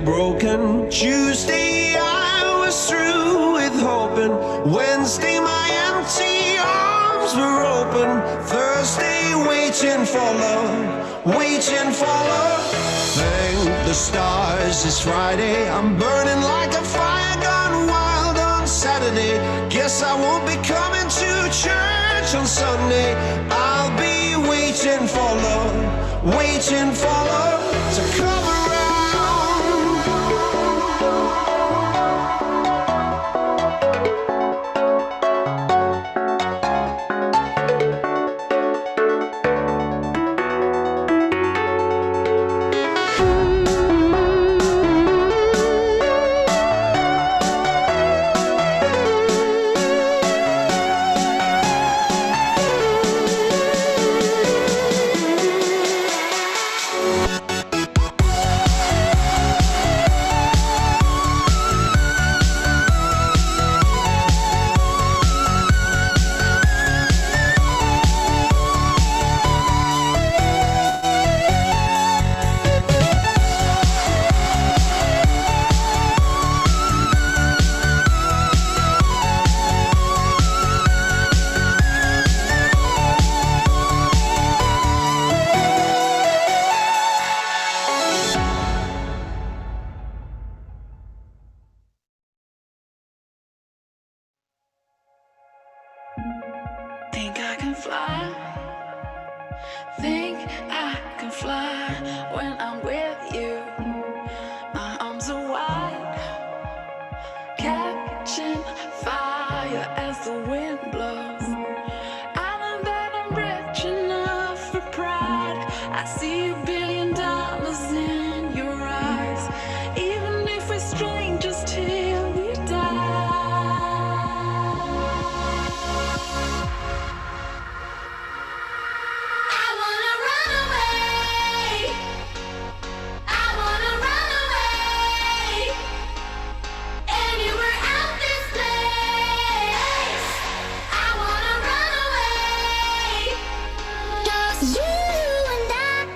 broken. Tuesday I was through with hoping. Wednesday my empty arms were open. Thursday waiting for love, waiting for love. Thank the stars it's Friday. I'm burning like a fire gone wild on Saturday. Guess I won't be coming to church on Sunday. I'll be waiting for love, waiting for love to come around. Think I can fly. Think I can fly when I'm with you. My arms are wide, catching fire as the wind blows. I know that I'm rich enough for pride. I see $1 billion in your eyes, even if we're strangers till we die. You and I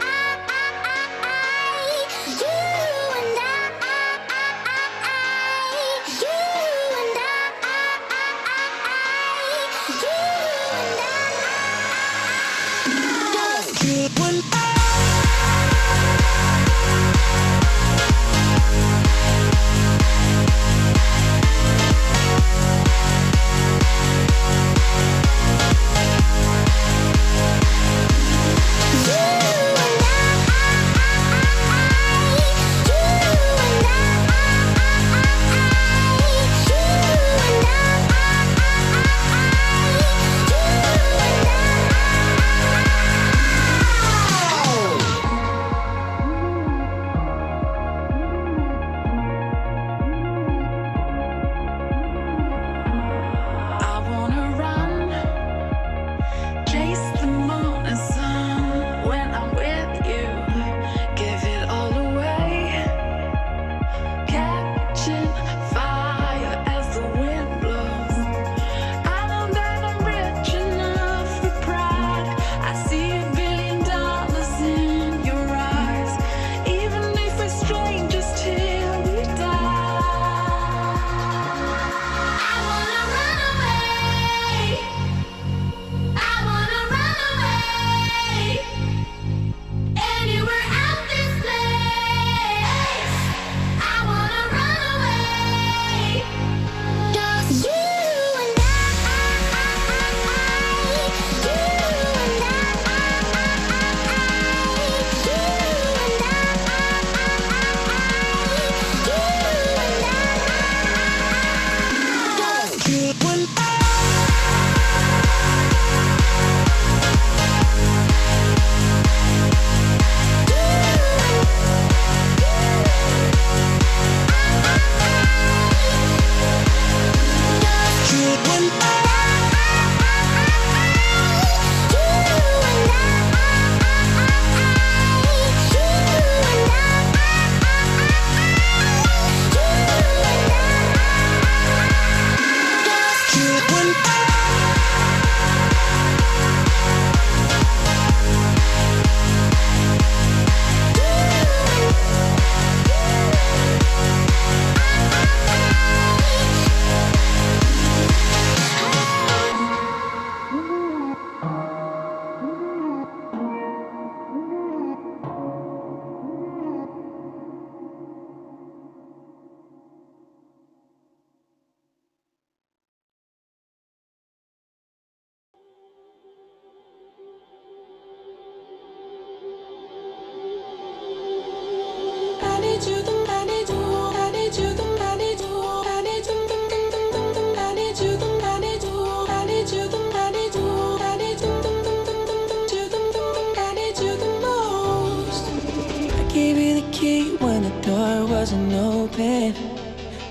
Wasn't open,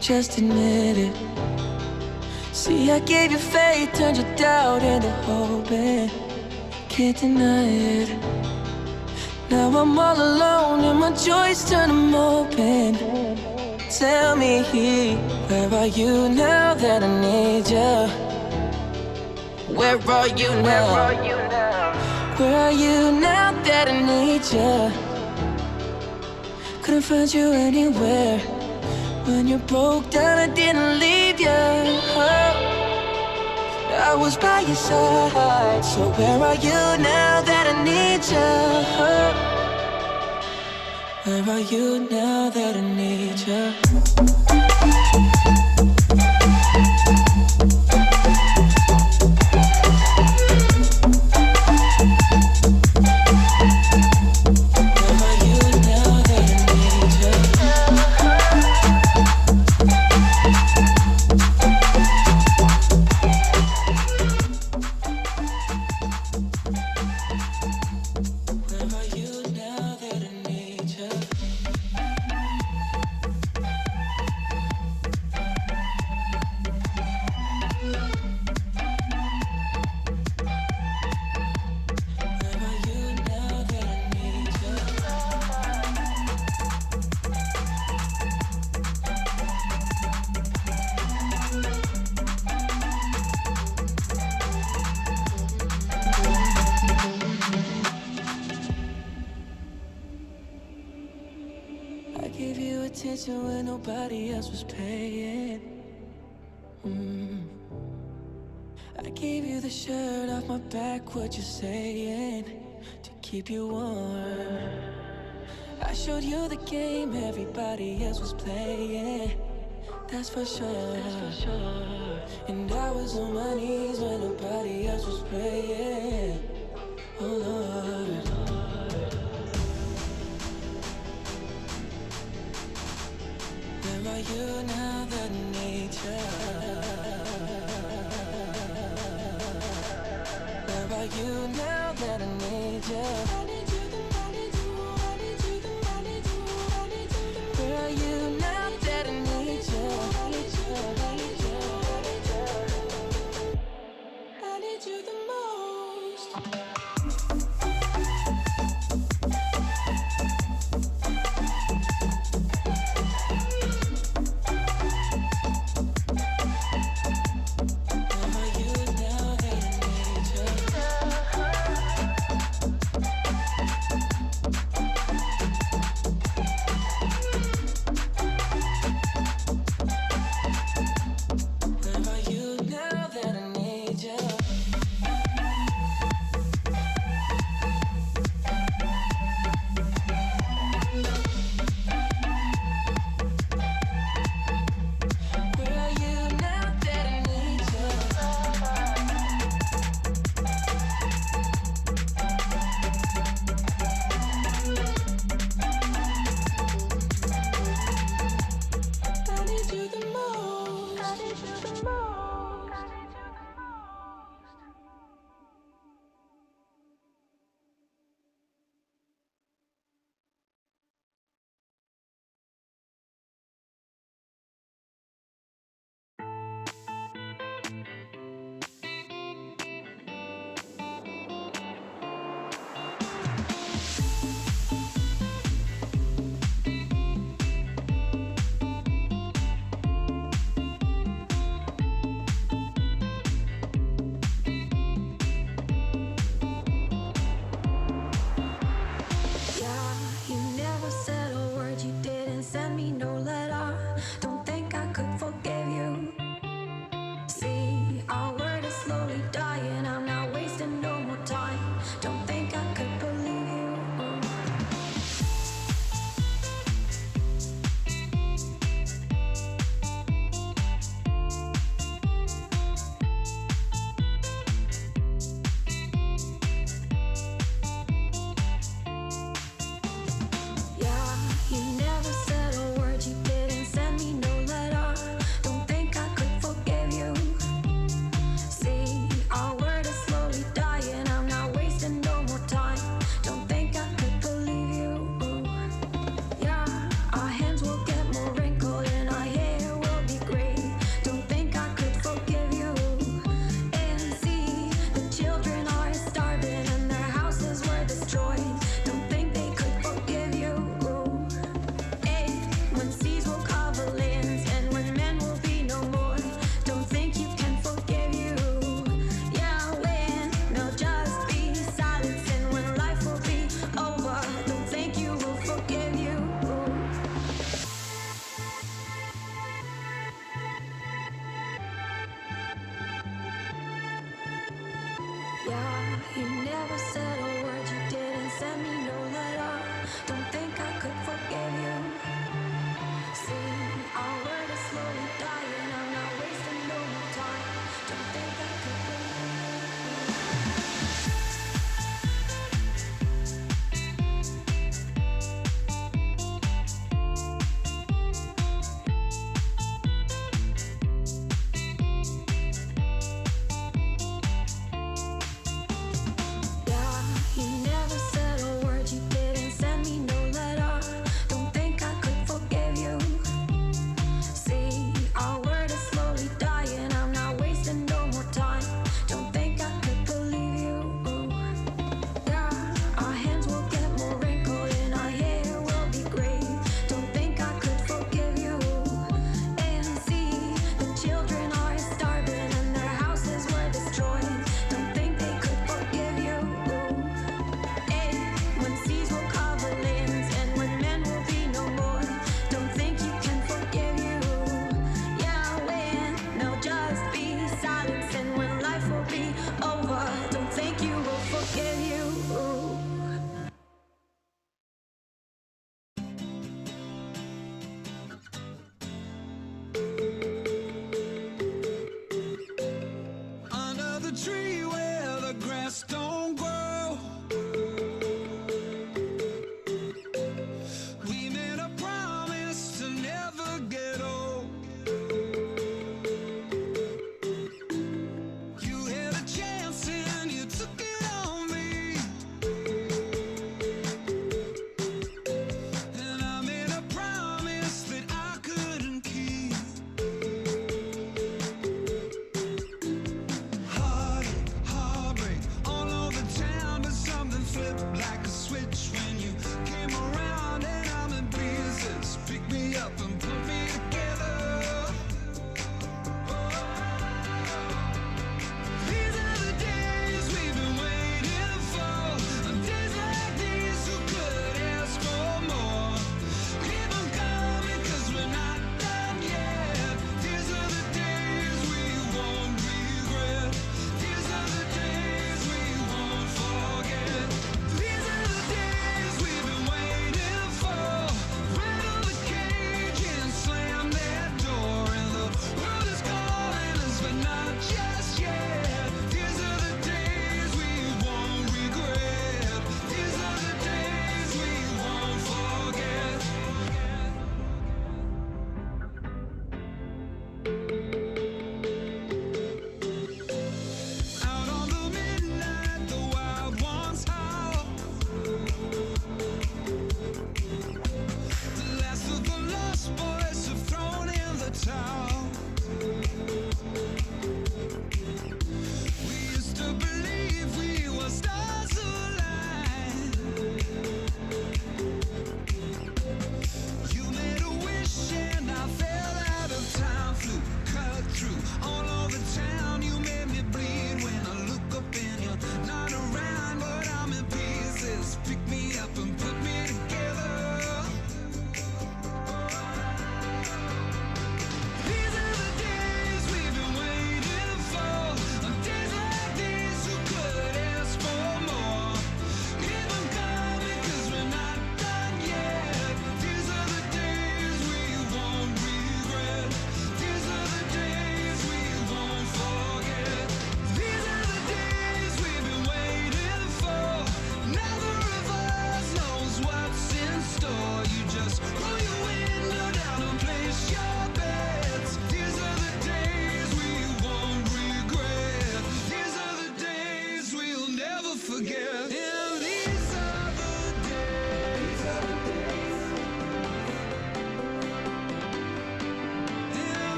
just admit it. See, I gave you faith, turned your doubt into hope, and can't deny it. Now I'm all alone and my joys turn them open. Tell me, where are you now that I need you? Where are you now? Where are you now that I need you? Couldn't find you anywhere. When you broke down, I didn't leave you. I was by your side. So where are you now that I need you? Where are you now that I need you? When nobody else was paying. I gave you the shirt off my back, what you saying? To keep you warm. I showed you the game everybody else was playing. That's for sure. And I was on my knees when nobody else was praying. Oh Lord. Where are you now that I need you? Where are you now that I need you? Where are you now that I need you? I need you the most.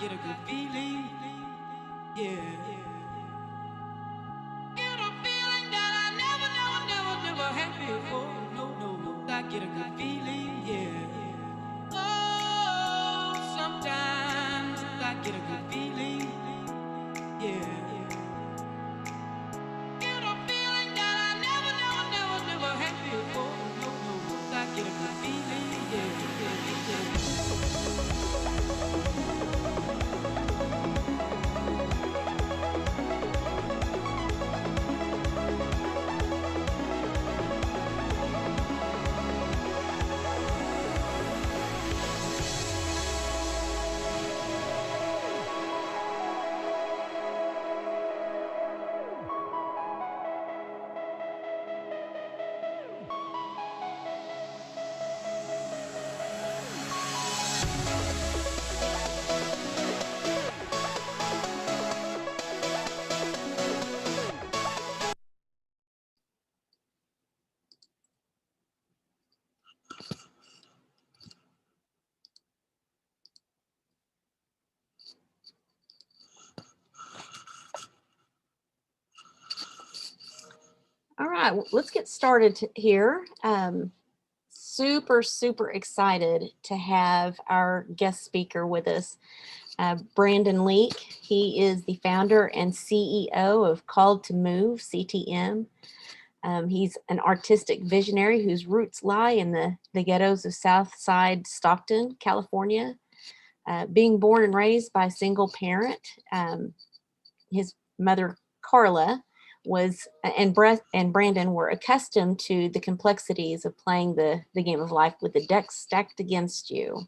get a good feeling, yeah. Get a feeling that I never had before. No, I get a good feeling, yeah. Oh, sometimes I get a good feeling, yeah. Get a feeling that I never had before. No, I get a good feeling, yeah. All right, let's get started here. Super excited to have our guest speaker with us, Brandon Leake. He is the founder and CEO of Called to Move, CTM. He's an artistic visionary whose roots lie in the ghettos of Southside Stockton, California. Being born and raised by a single parent, his mother, Carla, and Brandon were accustomed to the complexities of playing the game of life with the decks stacked against you.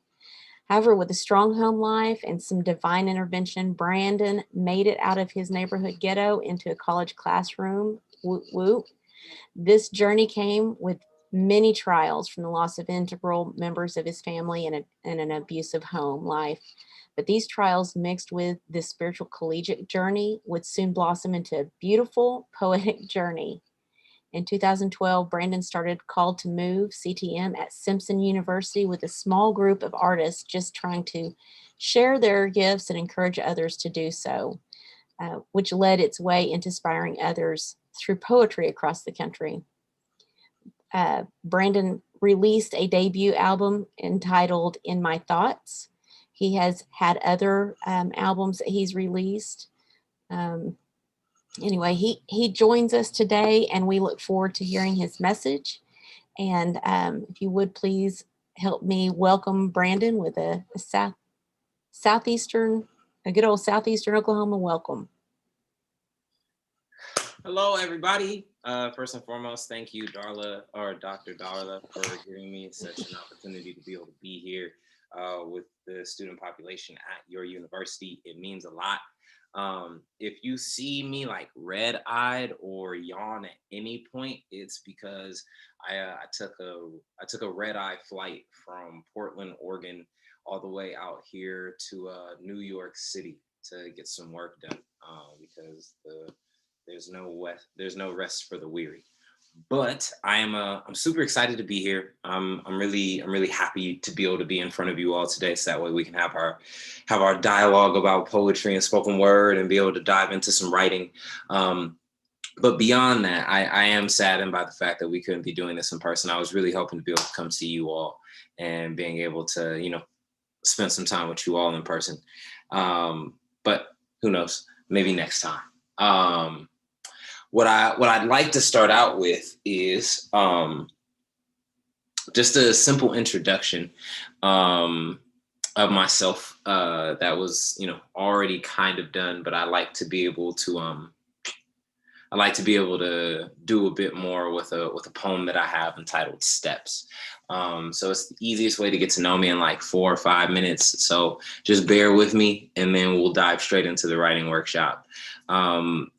However, with a strong home life and some divine intervention, Brandon made it out of his neighborhood ghetto into a college classroom. Woot woot. This journey came with many trials, from the loss of integral members of his family and an abusive home life. But these trials, mixed with this spiritual collegiate journey, would soon blossom into a beautiful, poetic journey. In 2012, Brandon started Called to Move, CTM, at Simpson University with a small group of artists just trying to share their gifts and encourage others to do so, which led its way into inspiring others through poetry across the country. Brandon released a debut album entitled In My Thoughts. He has had other albums that he's released. Anyway, he joins us today, and we look forward to hearing his message. And if you would please help me welcome Brandon with a good old southeastern Oklahoma welcome. Hello, everybody. First and foremost, thank you, Dr. Darla, for giving me such an opportunity to be able to be here with the student population at your university. It means a lot. If you see me like red-eyed or yawn at any point, it's because I took a red-eye flight from Portland, Oregon, all the way out here to New York City to get some work done because there's no rest for the weary. But I'm super excited to be here. I'm really happy to be able to be in front of you all today, so that way we can have our dialogue about poetry and spoken word and be able to dive into some writing. But beyond that, I am saddened by the fact that we couldn't be doing this in person. I was really hoping to be able to come see you all and being able to, spend some time with you all in person. But who knows, maybe next time. What I'd like to start out with is just a simple introduction of myself that was, already kind of done, but I like to be able to do a bit more with a poem that I have entitled Steps. So it's the easiest way to get to know me in like 4 or 5 minutes. So just bear with me, and then we'll dive straight into the writing workshop.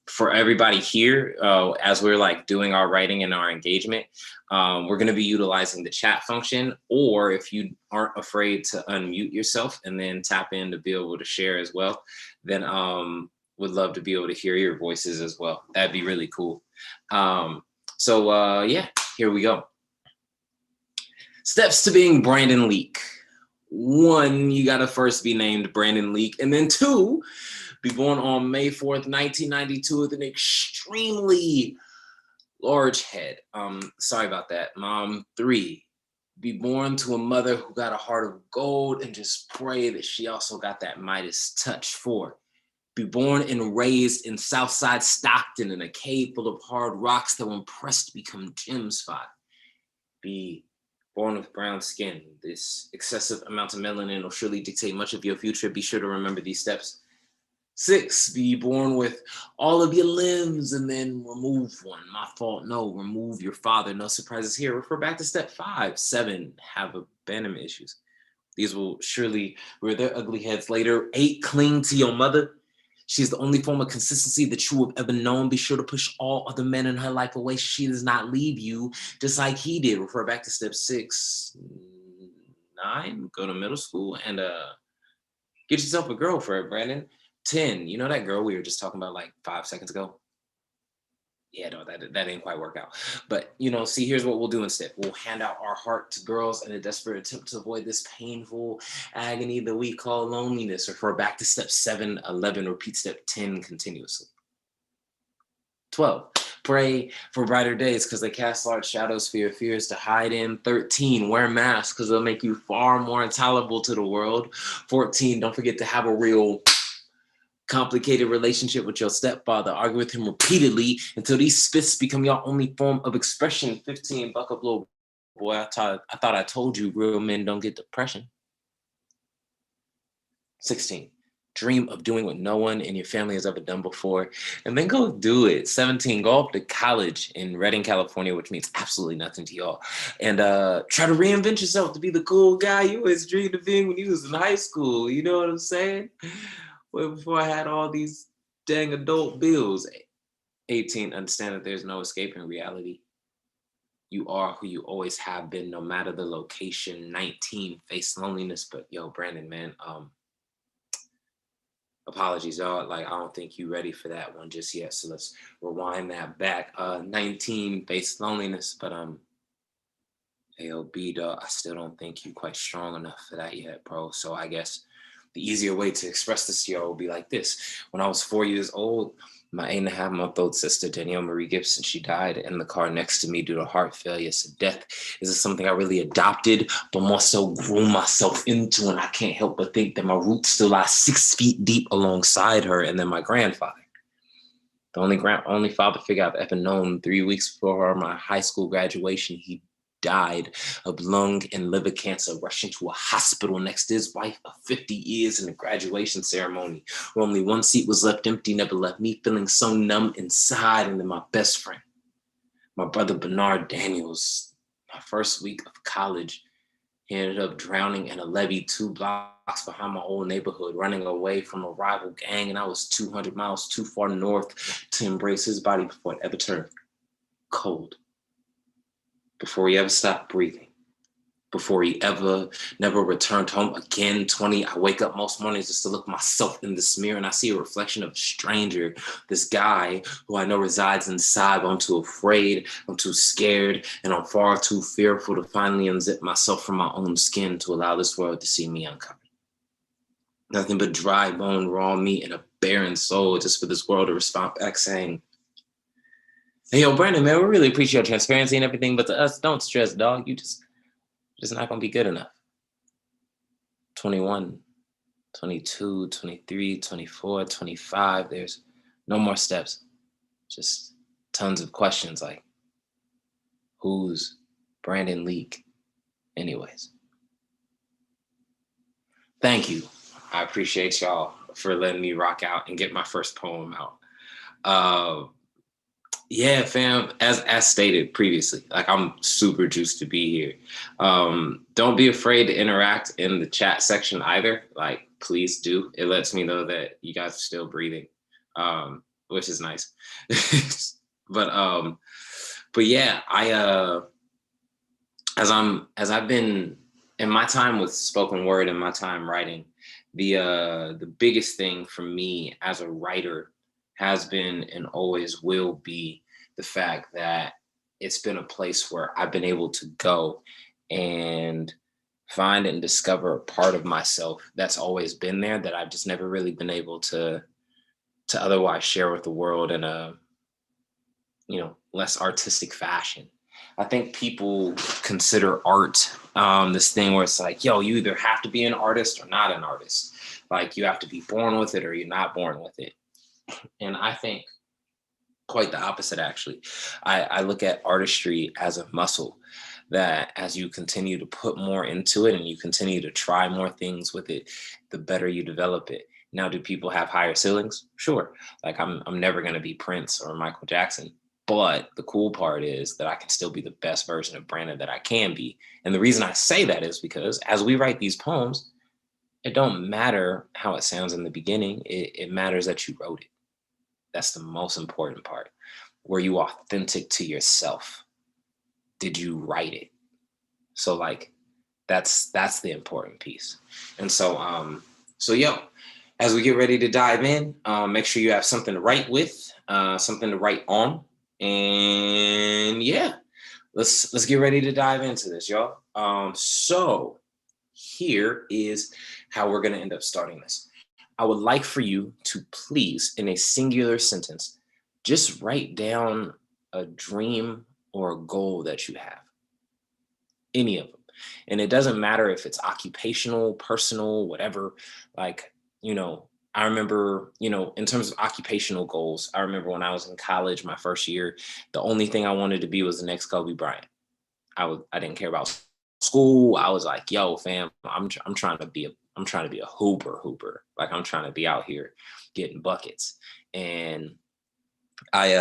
For everybody here, as we're like doing our writing and our engagement, we're going to be utilizing the chat function, or if you aren't afraid to unmute yourself and then tap in to be able to share as well, then would love to be able to hear your voices as well. That'd be really cool. Yeah, here we go. Steps to being Brandon Leake. 1, you gotta first be named Brandon Leake, and then 2, be born on May 4th, 1992 with an extremely large head. Sorry about that. Mom, 3, be born to a mother who got a heart of gold, and just pray that she also got that Midas touch. 4, be born and raised in Southside Stockton in a cave full of hard rocks that when pressed become gems. 5, be born with brown skin. This excessive amount of melanin will surely dictate much of your future. Be sure to remember these steps. 6, be born with all of your limbs and then remove one. My fault, no, remove your father. No surprises here. Refer back to step 5. 7, have abandonment issues. These will surely rear their ugly heads later. 8, cling to your mother. She's the only form of consistency that you have ever known. Be sure to push all other men in her life away. She does not leave you, just like he did. Refer back to step 6. 9, go to middle school and get yourself a girlfriend, Brandon. 10, you know that girl we were just talking about like 5 seconds ago? Yeah, no, that didn't quite work out. But, see, here's what we'll do instead. We'll hand out our heart to girls in a desperate attempt to avoid this painful agony that we call loneliness. Refer back to step 7, 11, repeat step 10 continuously. 12, pray for brighter days because they cast large shadows for your fears to hide in. 13, wear masks because they'll make you far more intolerable to the world. 14, don't forget to have a real complicated relationship with your stepfather. Argue with him repeatedly until these fists become your only form of expression. 15, buck up, little boy. I thought I told you real men don't get depression. 16, dream of doing what no one in your family has ever done before, and then go do it. 17, go up to college in Redding, California, which means absolutely nothing to y'all, and try to reinvent yourself to be the cool guy you always dreamed of being when you was in high school. You know what I'm saying? Well, before I had all these dang adult bills. 18, understand that there's no escaping reality. You are who you always have been, no matter the location. 19, face loneliness. But yo, Brandon, man, apologies, y'all. Like, I don't think you ready for that one just yet. So let's rewind that back. 19, face loneliness. But AOB, dog, I still don't think you quite strong enough for that yet, bro. So I guess the easier way to express this to y'all will be like this. When I was 4 years old, my 8.5-month-old sister, Danielle Marie Gibson, she died in the car next to me due to heart failure. So death is something I really adopted, but more so grew myself into. And I can't help but think that my roots still lie 6 feet deep alongside her. And then my grandfather, the only father figure I've ever known. 3 weeks before my high school graduation, he died of lung and liver cancer, rushing to a hospital next to his wife of 50 years in the graduation ceremony, where only one seat was left empty, never left me feeling so numb inside. And then my best friend, my brother Bernard Daniels, my first week of college, he ended up drowning in a levee 2 blocks behind my old neighborhood, running away from a rival gang, and I was 200 miles too far north to embrace his body before it ever turned cold. Before he ever stopped breathing, before he never returned home again. 20, I wake up most mornings just to look myself in this mirror and I see a reflection of a stranger, this guy who I know resides inside, but I'm too afraid, I'm too scared, and I'm far too fearful to finally unzip myself from my own skin to allow this world to see me uncovered. Nothing but dry bone, raw meat, and a barren soul, just for this world to respond back saying, hey, yo, Brandon, man, we really appreciate your transparency and everything, but to us, don't stress, dog. You just not going to be good enough. 21, 22, 23, 24, 25, there's no more steps. Just tons of questions like, who's Brandon Leake anyways? Thank you. I appreciate y'all for letting me rock out and get my first poem out. Yeah, fam, as stated previously, like I'm super juiced to be here. Don't be afraid to interact in the chat section either. Like, please do. It lets me know that you guys are still breathing, which is nice. But yeah, as I've been in my time with spoken word and my time writing, the biggest thing for me as a writer has been and always will be the fact that it's been a place where I've been able to go and find and discover a part of myself that's always been there that I've just never really been able to otherwise share with the world in a, less artistic fashion. I think people consider art this thing where it's like, yo, you either have to be an artist or not an artist. Like you have to be born with it or you're not born with it. And I think quite the opposite, actually. I look at artistry as a muscle that as you continue to put more into it and you continue to try more things with it, the better you develop it. Now, do people have higher ceilings? Sure. Like I'm never going to be Prince or Michael Jackson. But the cool part is that I can still be the best version of Brandon that I can be. And the reason I say that is because as we write these poems, it don't matter how it sounds in the beginning. It matters that you wrote it. That's the most important part. Were you authentic to yourself? Did you write it? So like that's the important piece. And so yo, as we get ready to dive in, make sure you have something to write with, something to write on. And yeah, let's get ready to dive into this, y'all. So here is how we're gonna end up starting this. I would like for you to please, in a singular sentence, just write down a dream or a goal that you have, any of them. And it doesn't matter if it's occupational, personal, whatever. Like, I remember, in terms of occupational goals, I remember when I was in college, my first year, the only thing I wanted to be was the next Kobe Bryant. I didn't care about school. I was like, yo, fam, I'm trying to be a hooper. Like I'm trying to be out here getting buckets. And I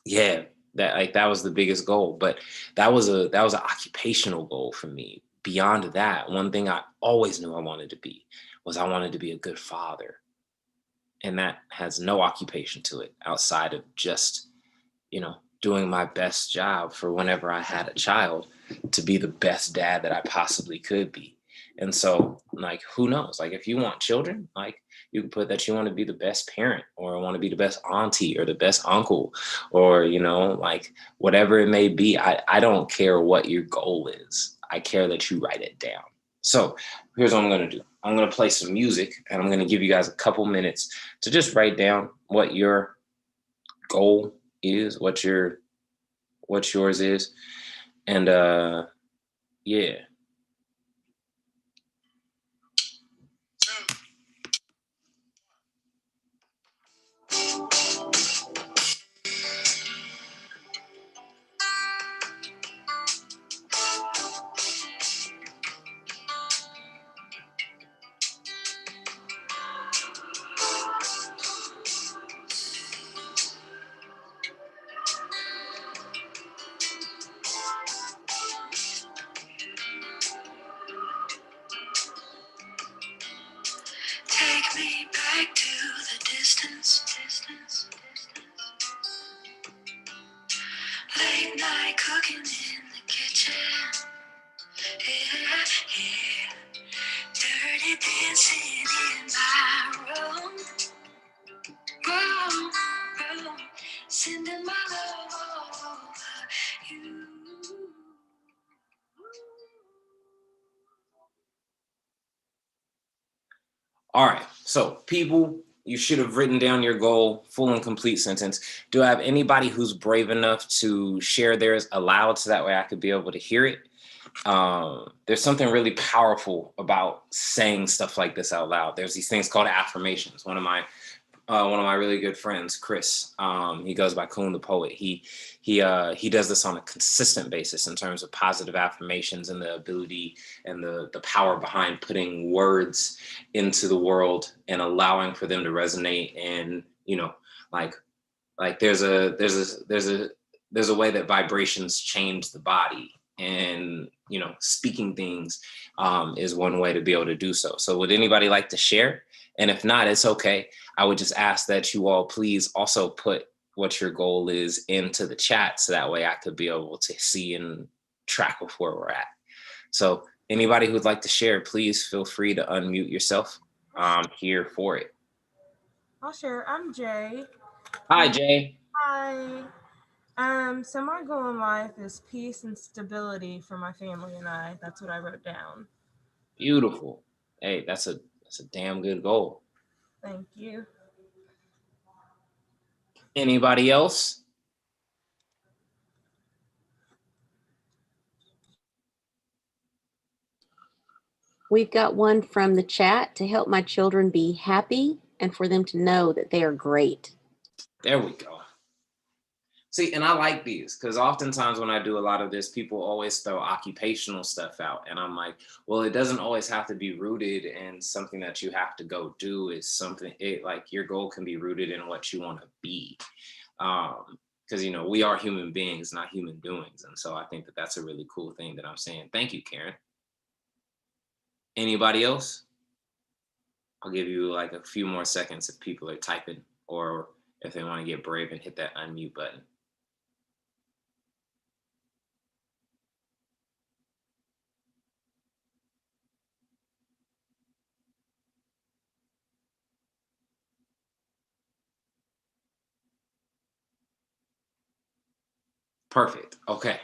yeah, that was the biggest goal. But that was an occupational goal for me. Beyond that, one thing I always knew I wanted to be was I wanted to be a good father. And that has no occupation to it outside of just, doing my best job for whenever I had a child to be the best dad that I possibly could be. And so, like, who knows? Like, if you want children, like, you can put that you want to be the best parent or want to be the best auntie or the best uncle or, like, whatever it may be. I don't care what your goal is. I care that you write it down. So here's what I'm going to do. I'm going to play some music and I'm going to give you guys a couple minutes to just write down what your goal is, what yours is. And yeah. Take me back to the distance. Late night cooking in the kitchen. Yeah. Dirty dancing in my room. Sending my love over you. All right. So, people, you should have written down your goal, full and complete sentence. Do I have anybody who's brave enough to share theirs aloud so that way I could be able to hear it? There's something really powerful about saying stuff like this out loud. There's these things called affirmations. One of my really good friends, Chris, he goes by Kuhn the Poet. He does this on a consistent basis in terms of positive affirmations and the ability and the power behind putting words into the world and allowing for them to resonate. And like there's a way that vibrations change the body, and speaking things is one way to be able to do so. So would anybody like to share? And if not, it's okay. I would just ask that you all please also put what your goal is into the chat so that way I could be able to see and track of where we're at. So anybody who'd like to share, please feel free to unmute yourself. I'm here for it. I'll share. I'm Jay. Hi, Jay. Hi. So my goal in life is peace and stability for my family and I. That's what I wrote down. Beautiful. Hey, that's a damn good goal. Thank you. Anybody else? We've got one from the chat: to help my children be happy and for them to know that they are great. There we go. See, and I like these because oftentimes when I do a lot of this, people always throw occupational stuff out. And I'm like, well, it doesn't always have to be rooted in something that you have to go do. It's something, like your goal can be rooted in what you want to be. Because, you know, we are human beings, not human doings. And so I think that that's a really cool thing that I'm saying. Thank you, Karen. Anybody else? I'll give you like a few more seconds if people are typing or if they want to get brave and hit that unmute button. Perfect. Okay.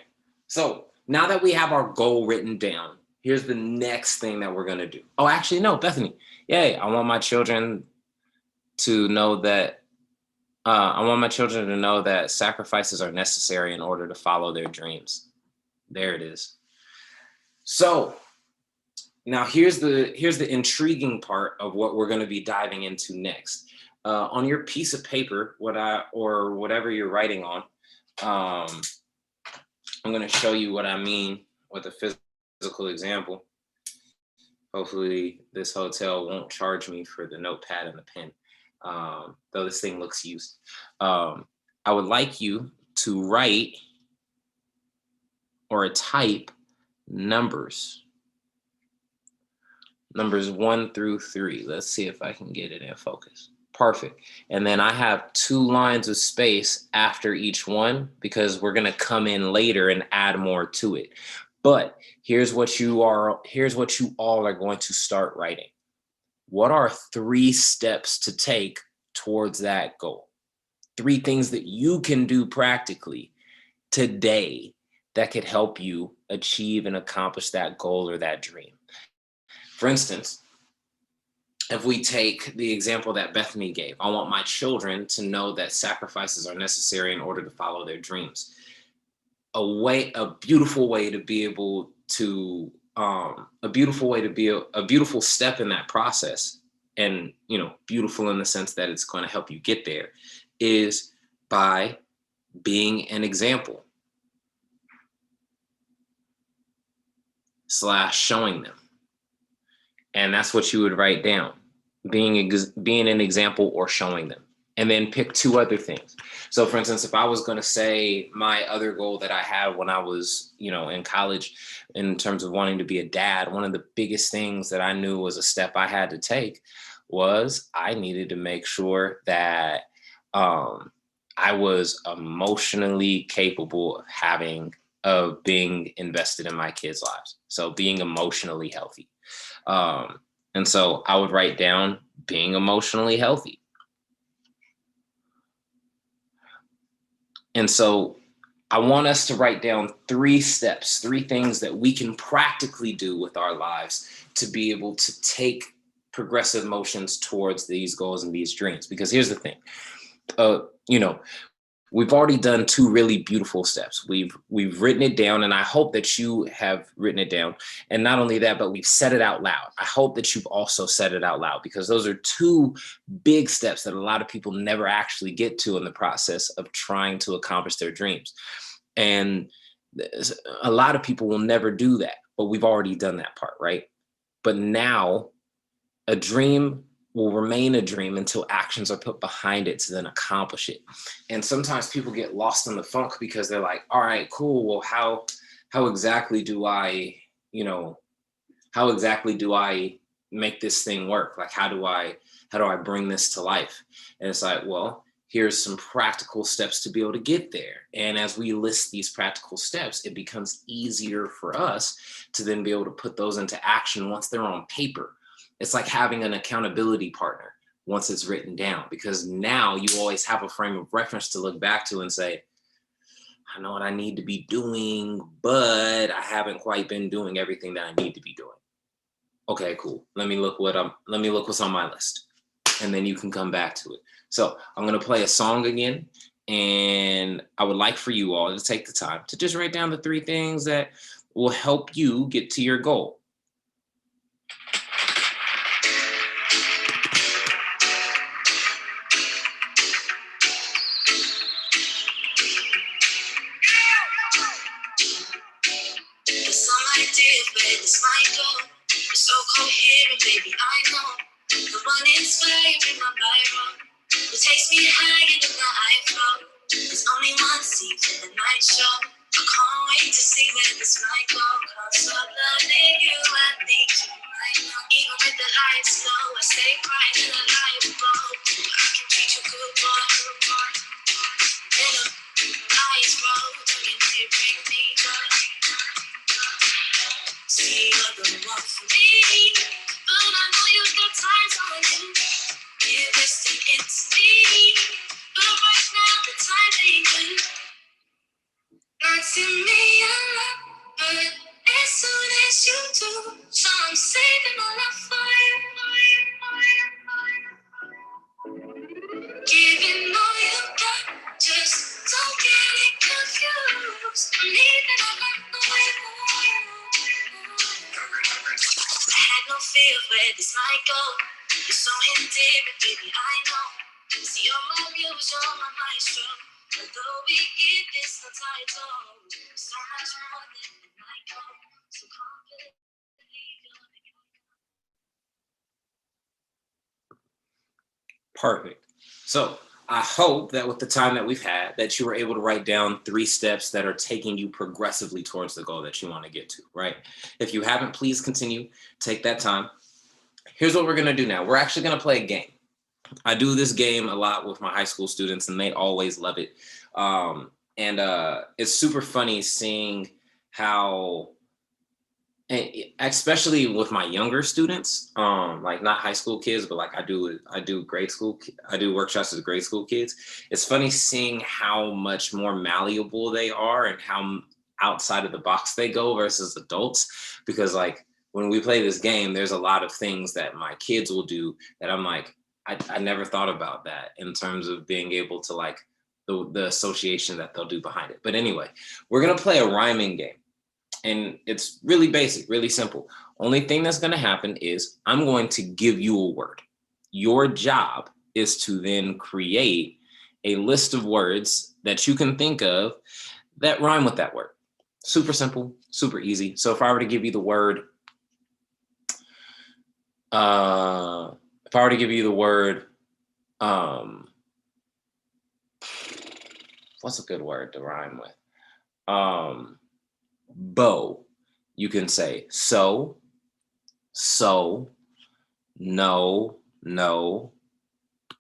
So now that we have our goal written down, here's the next thing that we're going to do. Oh, actually, no, Bethany. Yay. I want my children to know that sacrifices are necessary in order to follow their dreams. There it is. So now here's the intriguing part of what we're going to be diving into next. On your piece of paper, or whatever you're writing on, I'm going to show you what I mean with a physical example. Hopefully this hotel won't charge me for the notepad and the pen, though this thing looks used. I would like you to write or type numbers 1 through 3. Let's see if I can get it in focus. Perfect. And then I have 2 lines of space after each one because we're going to come in later and add more to it. But here's what you all are going to start writing. What are 3 steps to take towards that goal? 3 things that you can do practically today that could help you achieve and accomplish that goal or that dream. For instance, if we take the example that Bethany gave, I want my children to know that sacrifices are necessary in order to follow their dreams. A beautiful way to be able to, a beautiful step in that process, and, you know, beautiful in the sense that it's going to help you get there, is by being an example / showing them. And that's what you would write down, being an example or showing them. And then pick 2 other things. So for instance, if I was going to say my other goal that I had when I was, you know, in college, in terms of wanting to be a dad, one of the biggest things that I knew was a step I had to take was I needed to make sure that I was emotionally capable of being invested in my kids' lives. So being emotionally healthy. And so I would write down being emotionally healthy. And so I want us to write down 3 steps, 3 things that we can practically do with our lives to be able to take progressive motions towards these goals and these dreams. Because here's the thing, you know, we've already done 2 really beautiful steps. We've written it down, and I hope that you have written it down. And not only that, but we've said it out loud. I hope that you've also said it out loud, because those are 2 big steps that a lot of people never actually get to in the process of trying to accomplish their dreams. And a lot of people will never do that, but we've already done that part, right? But now a dream will remain a dream until actions are put behind it to then accomplish it. And sometimes people get lost in the funk because they're like, all right, cool. Well, how exactly do I make this thing work? Like, how do I bring this to life? And it's like, well, here's some practical steps to be able to get there. And as we list these practical steps, it becomes easier for us to then be able to put those into action once they're on paper. It's like having an accountability partner once it's written down, because now you always have a frame of reference to look back to and say, I know what I need to be doing, but I haven't quite been doing everything that I need to be doing. Okay, cool. Let me look what's on my list. And then you can come back to it. So I'm gonna play a song again. And I would like for you all to take the time to just write down the 3 things that will help you get to your goal. There's some idea where this might go. You're so coherent, baby, I know. The one inspiring my viral. It takes me higher than the eye flow. There's only one seat in the night show. I can't wait to see where this might go. Cause I'm loving you, I think you might know. Even with the lights low, I stay bright and the light glow. I can treat you good, boy. Then the eyes roll, don't you know you bring me joy. See, you're the one for me, but I know you've got times on you. You're listening into me, but right now the time ain't good. Not to me alone, but as soon as you do, so I'm saving my love for you. Giving all you got, just don't get it confused. I'm leaving all on the way. I had no fear where this might go. You're so endearing, baby, I know. See, you're my muse, you're my maestro. Although we get this no title, so much more than it might go. So confident, believe you're the guy. Perfect. So I hope that with the time that we've had, that you were able to write down 3 steps that are taking you progressively towards the goal that you want to get to, right? If you haven't, please continue. Take that time. Here's what we're going to do now. We're actually going to play a game. I do this game a lot with my high school students, and they always love it. It's super funny seeing how, especially with my younger students, like not high school kids, but like I do grade school, I do workshops with grade school kids. It's funny seeing how much more malleable they are and how outside of the box they go versus adults. Because like when we play this game, there's a lot of things that my kids will do that I'm like, I never thought about that in terms of being able to like the association that they'll do behind it. But anyway, we're gonna play a rhyming game. And it's really basic, really simple. Only thing that's going to happen is I'm going to give you a word. Your job is to then create a list of words that you can think of that rhyme with that word. Super simple, super easy. So if I were to give you the word, what's a good word to rhyme with? Bow. You can say so, no,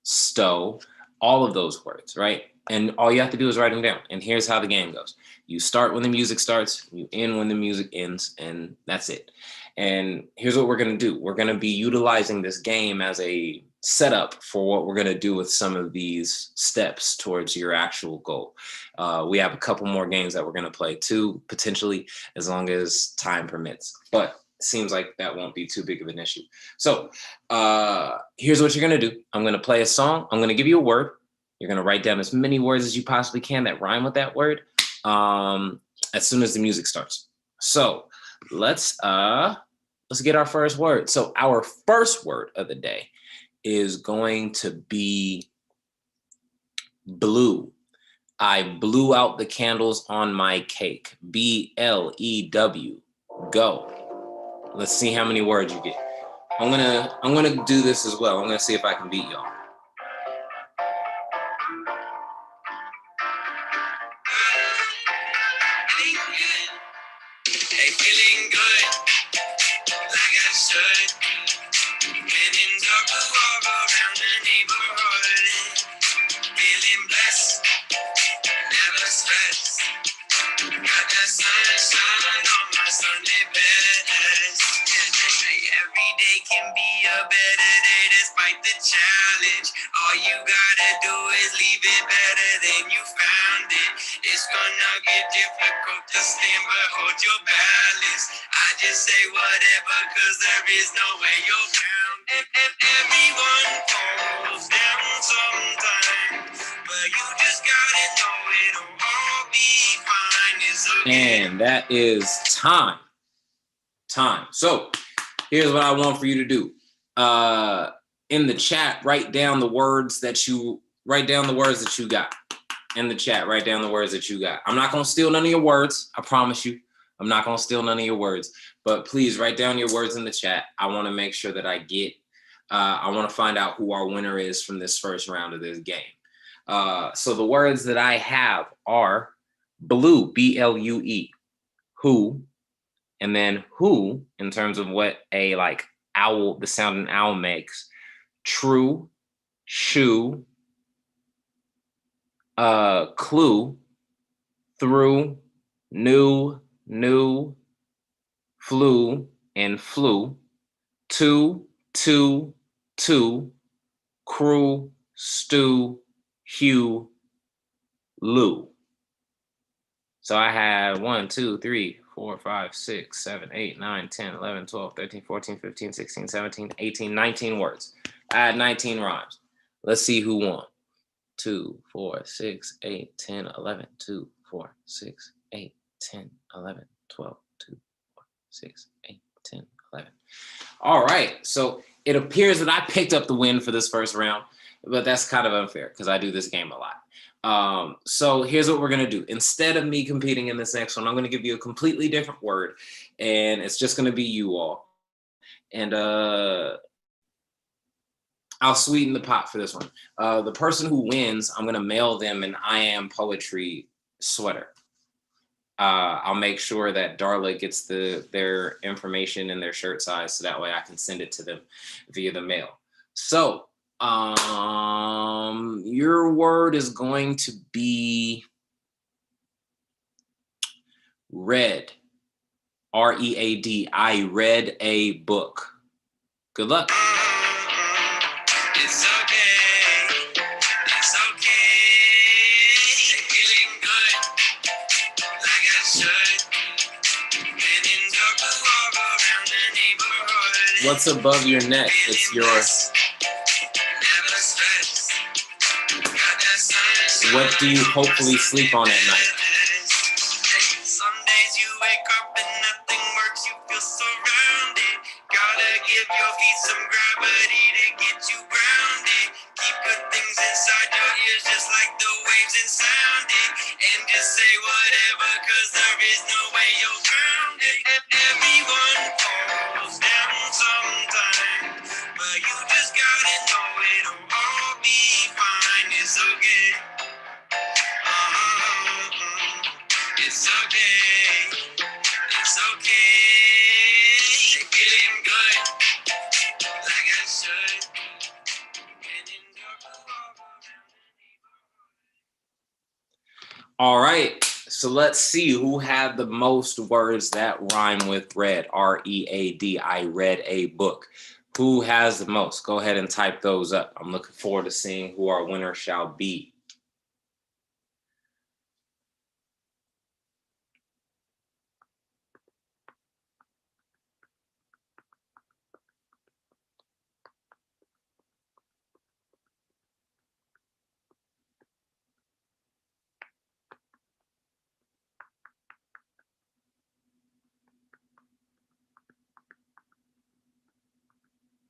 stow, all of those words, right? And all you have to do is write them down. And here's how the game goes. You start when the music starts, you end when the music ends, and that's it. And here's what we're going to do. We're going to be utilizing this game as a setup for what we're going to do with some of these steps towards your actual goal. We have a couple more games that we're going to play too, potentially, as long as time permits. But it seems like that won't be too big of an issue. So here's what you're going to do. I'm going to play a song. I'm going to give you a word. You're going to write down as many words as you possibly can that rhyme with that word as soon as the music starts. So let's get our first word. So our first word of the day is going to be blue. I blew out the candles on my cake. BLEW. Go. Let's see how many words you get. I'm gonna do this as well. I'm gonna see if I can beat y'all. Hey, feeling good, like I should. Been in circle all around the neighborhood. Feeling blessed, never stressed. Got that sunshine on my Sunday best. Yeah, every day can be a better day despite the challenge. All you gotta do is leave it better than you found it. It's gonna difficult to stand, but hold your balance. I just say whatever, cause there is no way you're down. And everyone falls down sometimes, but you just gotta know it'll all be fine. It's okay. And that is time. So here's what I want for you to do. In the chat, write down the words that you got. In the chat, write down the words that you got. I'm not gonna steal none of your words. I promise you. I'm not gonna steal none of your words. But please write down your words in the chat. I want to make sure that I get. I want to find out who our winner is from this first round of this game. So the words that I have are blue, B-L-U-E, who, and then who in terms of what a like owl, the sound an owl makes. True, shoe, clue, through, new, flew, and flew, two, crew, stew, hue, Lou. So I had 1, 2, 3, 4, 5, 6, 7, 8, 9, 10, 11, 12, 13, 14, 15, 16, 17, 18, 19 words. I had 19 rhymes. Let's see who won. 2, 4, 6, 8, 10, 11, 2, 4, 6, 8, 10, 11, 12, 2, 4, 6, 8, 10, 11. All right. So it appears that I picked up the win for this first round, but that's kind of unfair because I do this game a lot. So here's what we're going to do. Instead of me competing in this next one, I'm going to give you a completely different word, and it's just going to be you all. And I'll sweeten the pot for this one. The person who wins, I'm going to mail them an I Am Poetry sweater. I'll make sure that Darla gets their information and their shirt size, so that way I can send it to them via the mail. So your word is going to be read. R-E-A-D. I read a book. Good luck. It's okay. It's okay. Feeling good, like I should. Been in trouble all around the neighborhood. What's above your neck? It's your. Never stress. Got that sunshine. What do you hopefully sleep on at night? Some days you wake up and nothing works. You feel surrounded. Gotta give your feet some gravity to get you grounded. Keep good things inside your ears, just like the waves and sound it. And just say whatever, cause there is no way you're grounded. Everyone falls down sometimes, but you just gotta know it'll all be fine. It's okay. It's okay. It's okay. Feeling good, like I should. Been in trouble all around the neighborhood. All right. So let's see who had the most words that rhyme with read. R-E-A-D. I read a book. Who has the most? Go ahead and type those up. I'm looking forward to seeing who our winner shall be.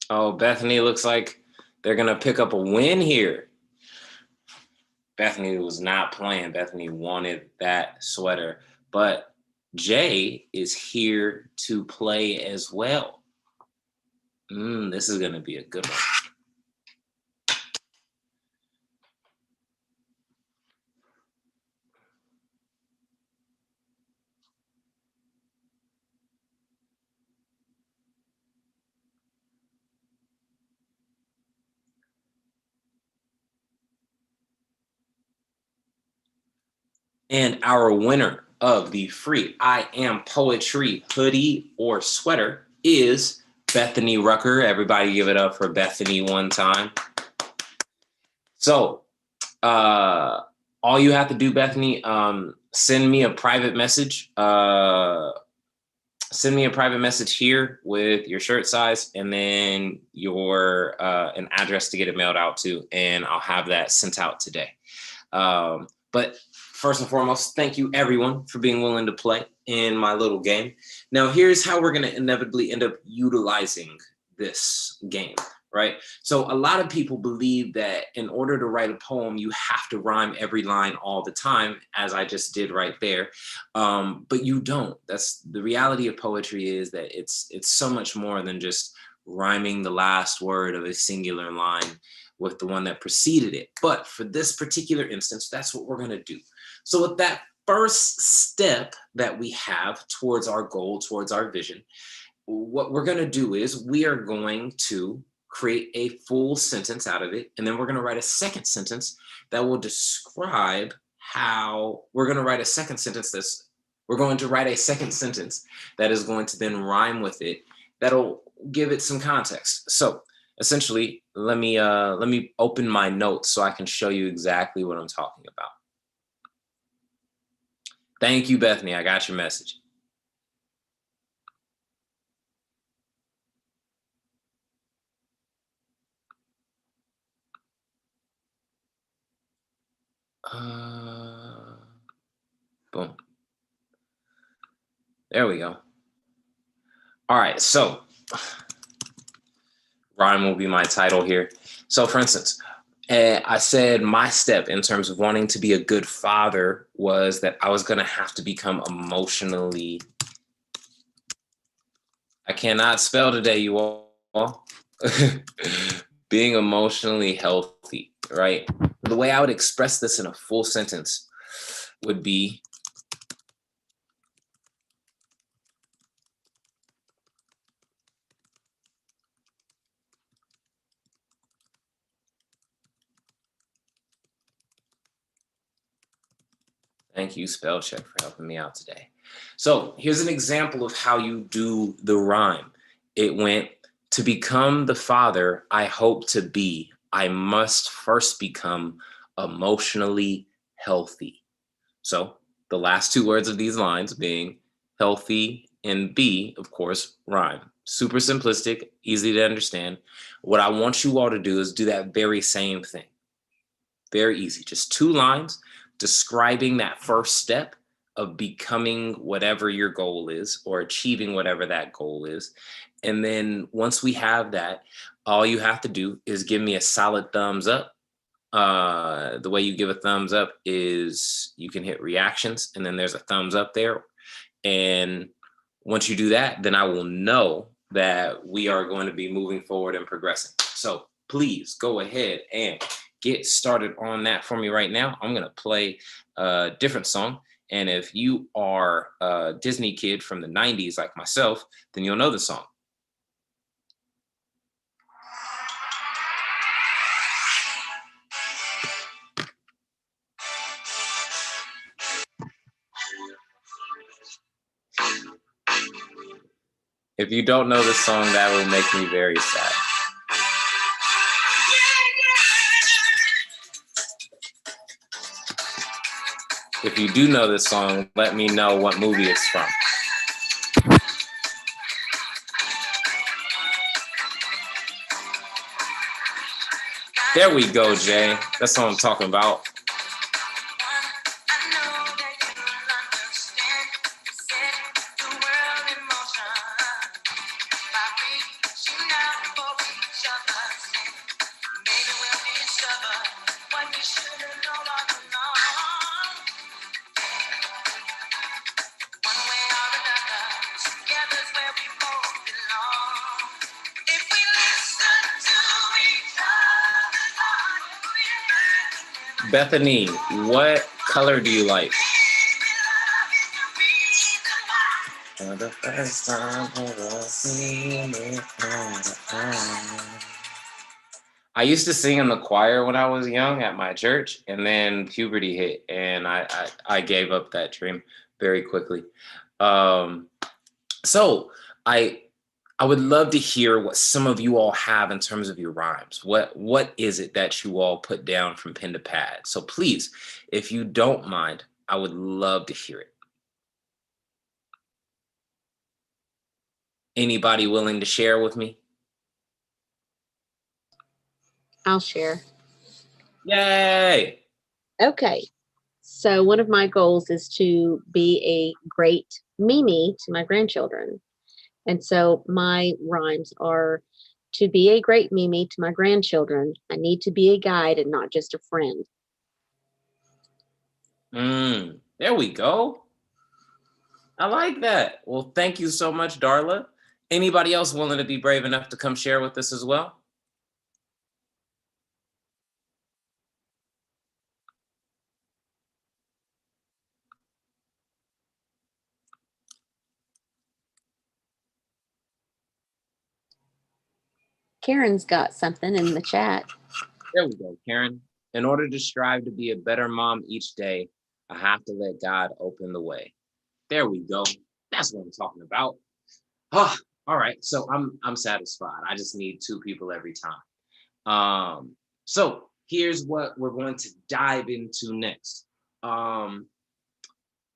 Oh, Bethany looks like they're going to pick up a win here. Bethany was not playing. Bethany wanted that sweater. But Jay is here to play as well. This is going to be a good one. And our winner of the free I Am Poetry hoodie or sweater is Bethany Rucker. Everybody give it up for Bethany one time. So all you have to do, Bethany, send me a private message. Send me a private message here with your shirt size and then your an address to get it mailed out to, and I'll have that sent out today. But first and foremost, thank you everyone for being willing to play in my little game. Now, here's how we're going to inevitably end up utilizing this game, right? So a lot of people believe that in order to write a poem, you have to rhyme every line all the time, as I just did right there. But you don't. That's the reality of poetry, is that it's so much more than just rhyming the last word of a singular line with the one that preceded it. But for this particular instance, that's what we're going to do. So with that first step that we have towards our goal, towards our vision, what we're going to do is we are going to create a full sentence out of it. And then we're going to write a second sentence that will describe how we're going to write a second sentence that is going to then rhyme with it. That'll give it some context. So essentially, let me open my notes so I can show you exactly what I'm talking about. Thank you, Bethany. I got your message. Boom. There we go. All right, so rhyme will be my title here. So for instance, I said my step in terms of wanting to be a good father was that I was going to have to become emotionally, I cannot spell today, you all, being emotionally healthy, right? The way I would express this in a full sentence would be, thank you, Spell Check, for helping me out today. So here's an example of how you do the rhyme. It went, to become the father I hope to be, I must first become emotionally healthy. So the last two words of these lines being healthy and be, of course, rhyme. Super simplistic, easy to understand. What I want you all to do is do that very same thing. Very easy, just 2 lines describing that first step of becoming whatever your goal is or achieving whatever that goal is. And then once we have that, all you have to do is give me a solid thumbs up. The way you give a thumbs up is you can hit reactions and then there's a thumbs up there. And once you do that, then I will know that we are going to be moving forward and progressing. So please go ahead and get started on that for me right now. I'm going to play a different song. And if you are a Disney kid from the 90s like myself, then you'll know the song. If you don't know this song, that will make me very sad. If you do know this song, let me know what movie it's from. There we go, Jay. That's what I'm talking about. Bethany, what color do you like? For the first time ever seen it. I used to sing in the choir when I was young at my church, and then puberty hit, and I gave up that dream very quickly. So I would love to hear what some of you all have in terms of your rhymes. What is it that you all put down from pen to pad? So please, if you don't mind, I would love to hear it. Anybody willing to share with me? I'll share. Yay! Okay. So one of my goals is to be a great Mimi to my grandchildren. And so my rhymes are to be a great Mimi to my grandchildren. I need to be a guide and not just a friend. There we go. I like that. Well, thank you so much, Darla. Anybody else willing to be brave enough to come share with us as well? Karen's got something in the chat. There we go, Karen. In order to strive to be a better mom each day, I have to let God open the way. There we go. That's what I'm talking about. Ah, all right. So I'm satisfied. I just need 2 people every time. So here's what we're going to dive into next.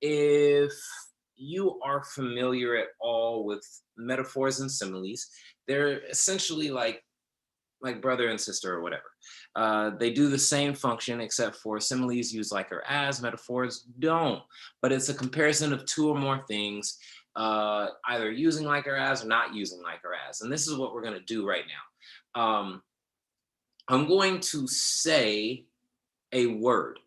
If you are familiar at all with metaphors and similes, they're essentially like brother and sister or whatever. They do the same function, except for similes use like or as, metaphors don't. But it's a comparison of 2 or more things, either using like or as or not using like or as. And this is what we're going to do right now. I'm going to say a word,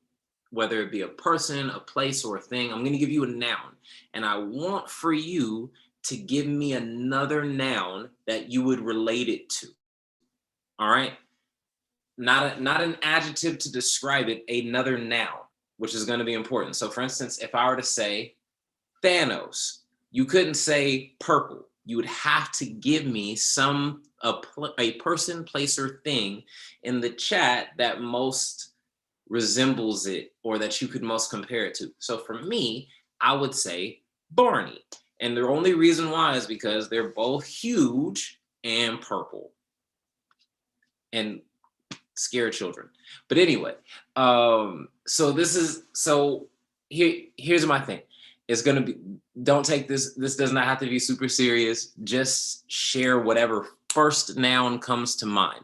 whether it be a person, a place, or a thing. I'm going to give you a noun. And I want for you to give me another noun that you would relate it to. All right. Not an adjective to describe it, another noun, which is going to be important. So for instance, if I were to say Thanos, you couldn't say purple. You would have to give me a person, place, or thing in the chat that most resembles it or that you could most compare it to. So for me, I would say Barney. And the only reason why is because they're both huge and purple and scare children. But anyway, here's my thing. It's gonna be, don't take this does not have to be super serious. Just share whatever first noun comes to mind.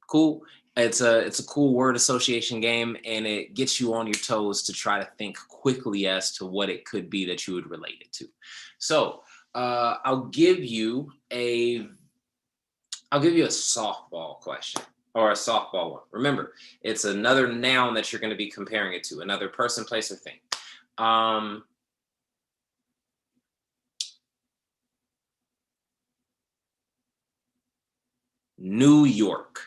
Cool. It's a cool word association game, and it gets you on your toes to try to think quickly as to what it could be that you would relate it to. So I'll give you a softball question, or a softball one. Remember, it's another noun that you're going to be comparing it to, another person, place, or thing. New York,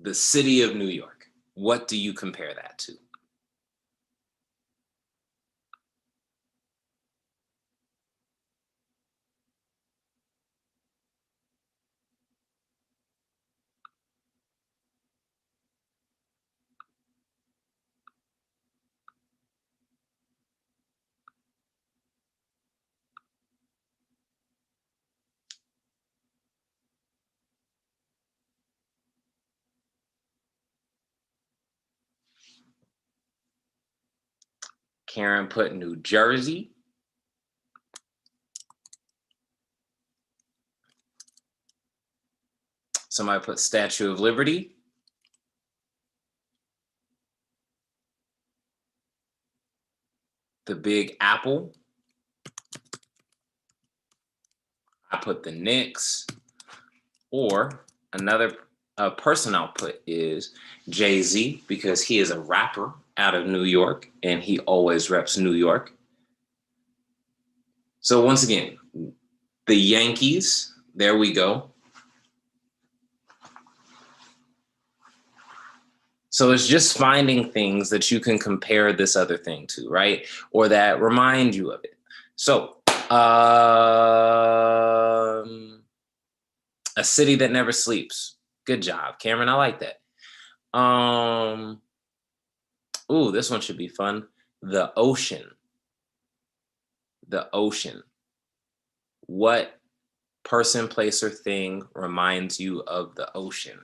the city of New York. What do you compare that to? Karen put New Jersey. Somebody put Statue of Liberty. The Big Apple. I put the Knicks. Or another person I'll put is Jay-Z, because he is a rapper out of New York and he always reps New York. So once again, the Yankees, there we go. So it's just finding things that you can compare this other thing to, right? Or that remind you of it. So a city that never sleeps. Good job, Cameron. I like that. Ooh, this one should be fun. The ocean. The ocean. What person, place, or thing reminds you of the ocean?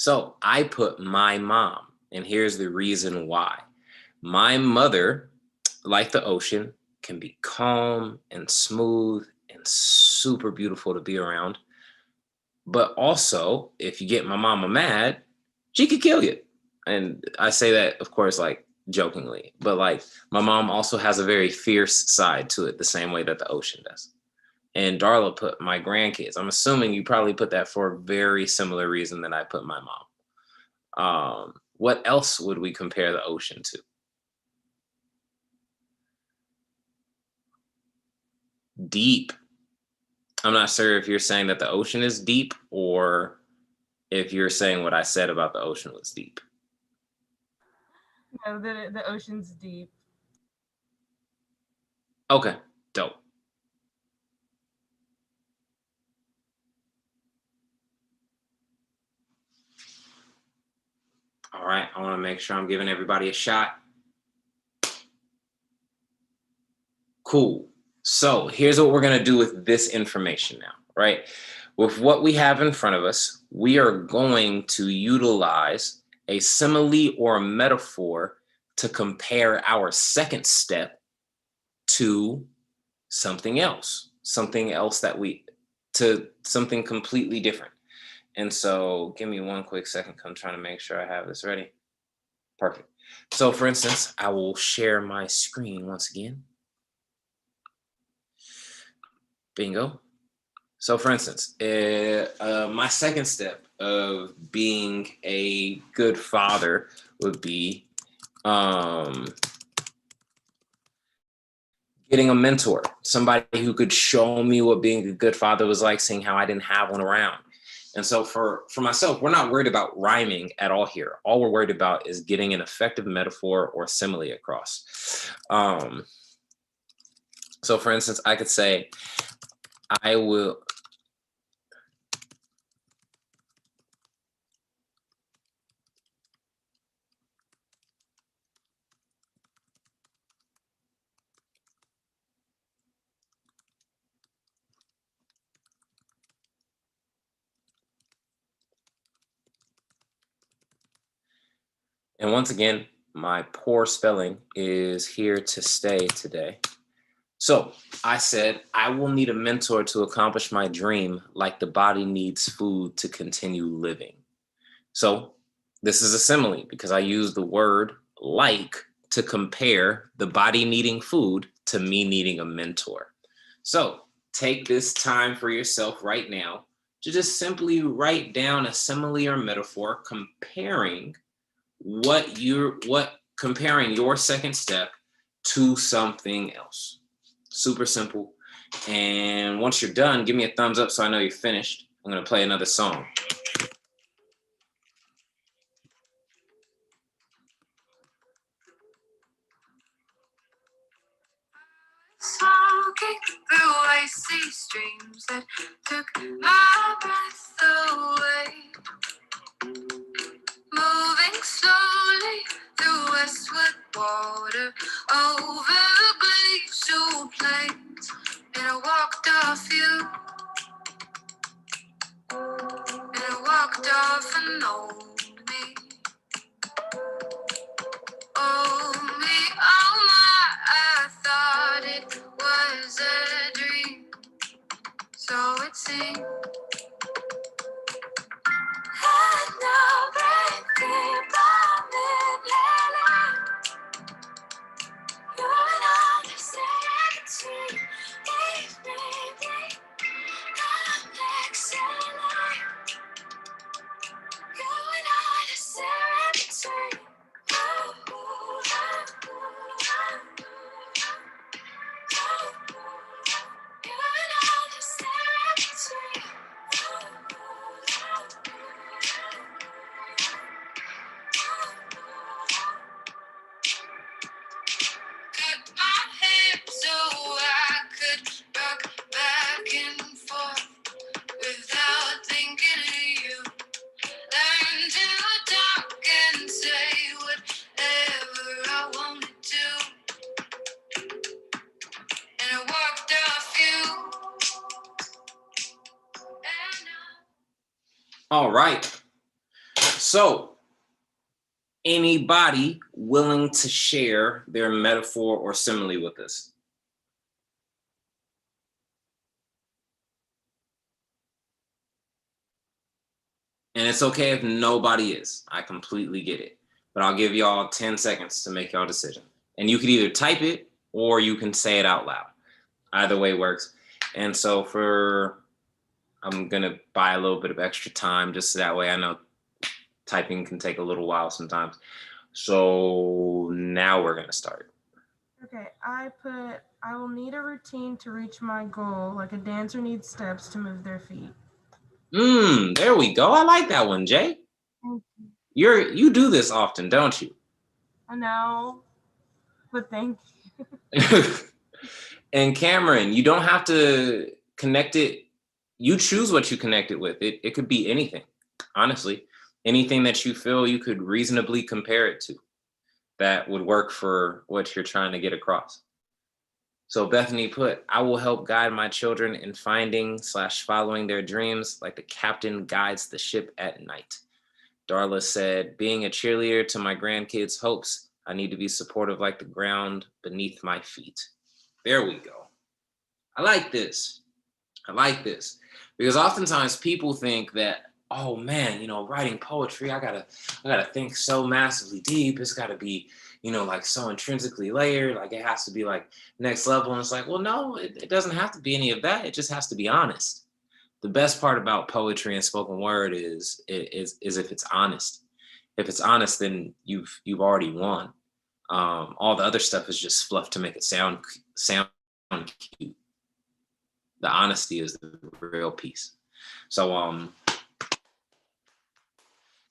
So I put my mom, and here's the reason why. My mother, like the ocean, can be calm and smooth and super beautiful to be around. But also, if you get my mama mad, she could kill you. And I say that, of course, like jokingly, but like my mom also has a very fierce side to it, the same way that the ocean does. And Darla put my grandkids. I'm assuming you probably put that for a very similar reason that I put my mom. What else would we compare the ocean to? Deep. I'm not sure if you're saying that the ocean is deep or if you're saying what I said about the ocean was deep. No, the ocean's deep. Okay, dope. All right, I want to make sure I'm giving everybody a shot. Cool. So here's what we're going to do with this information now, right? With what we have in front of us, we are going to utilize a simile or a metaphor to compare our second step to something else to something completely different. And so give me one quick second. I'm trying to make sure I have this ready. Perfect. So for instance, I will share my screen once again. Bingo. So for instance, my second step of being a good father would be getting a mentor, somebody who could show me what being a good father was like, seeing how I didn't have one around. And so for myself, we're not worried about rhyming at all here. All we're worried about is getting an effective metaphor or simile across. So for instance, I could say, I will. And once again, my poor spelling is here to stay today. So I said, I will need a mentor to accomplish my dream like the body needs food to continue living. So this is a simile because I use the word like to compare the body needing food to me needing a mentor. So take this time for yourself right now to just simply write down a simile or metaphor comparing comparing your second step to something else. Super simple. And once you're done, give me a thumbs up so I know you're finished. I'm going to play another song. Smoking through icy streams that took my breath away. Moving slowly through westward water over glacial plains. And I walked off you. And I walked off and owned me. Oh me, oh my, I thought it was a dream. So it seemed. And now break deep, I'm inhaling. You're an understanding. Leave me be. I'm exhaling. You're an understanding. Cut my hair so I could rock back and forth without thinking of you. Learn to talk and say whatever I wanted to. And I walked off you. And All right. So, anybody willing to share their metaphor or simile with us? And it's okay if nobody is. I completely get it. But I'll give y'all 10 seconds to make y'all decision. And you could either type it or you can say it out loud. Either way works. And so I'm going to buy a little bit of extra time just so that way I know typing can take a little while sometimes. So now we're going to start. Okay, I will need a routine to reach my goal, like a dancer needs steps to move their feet. There we go. I like that one, Jay. You do this often, don't you? I know, but thank you. And Cameron, you don't have to connect it. You choose what you connect it with. It could be anything, honestly. Anything that you feel you could reasonably compare it to that would work for what you're trying to get across. So Bethany put, I will help guide my children in finding/following their dreams like the captain guides the ship at night. Darla said, being a cheerleader to my grandkids' hopes, I need to be supportive like the ground beneath my feet. There we go. I like this. Because oftentimes people think that, oh man, writing poetry, I gotta think so massively deep. It's gotta be, like so intrinsically layered. Like it has to be like next level. And it's like, well, no, it doesn't have to be any of that. It just has to be honest. The best part about poetry and spoken word is if it's honest. If it's honest, then you've already won. All the other stuff is just fluff to make it sound cute. The honesty is the real piece. So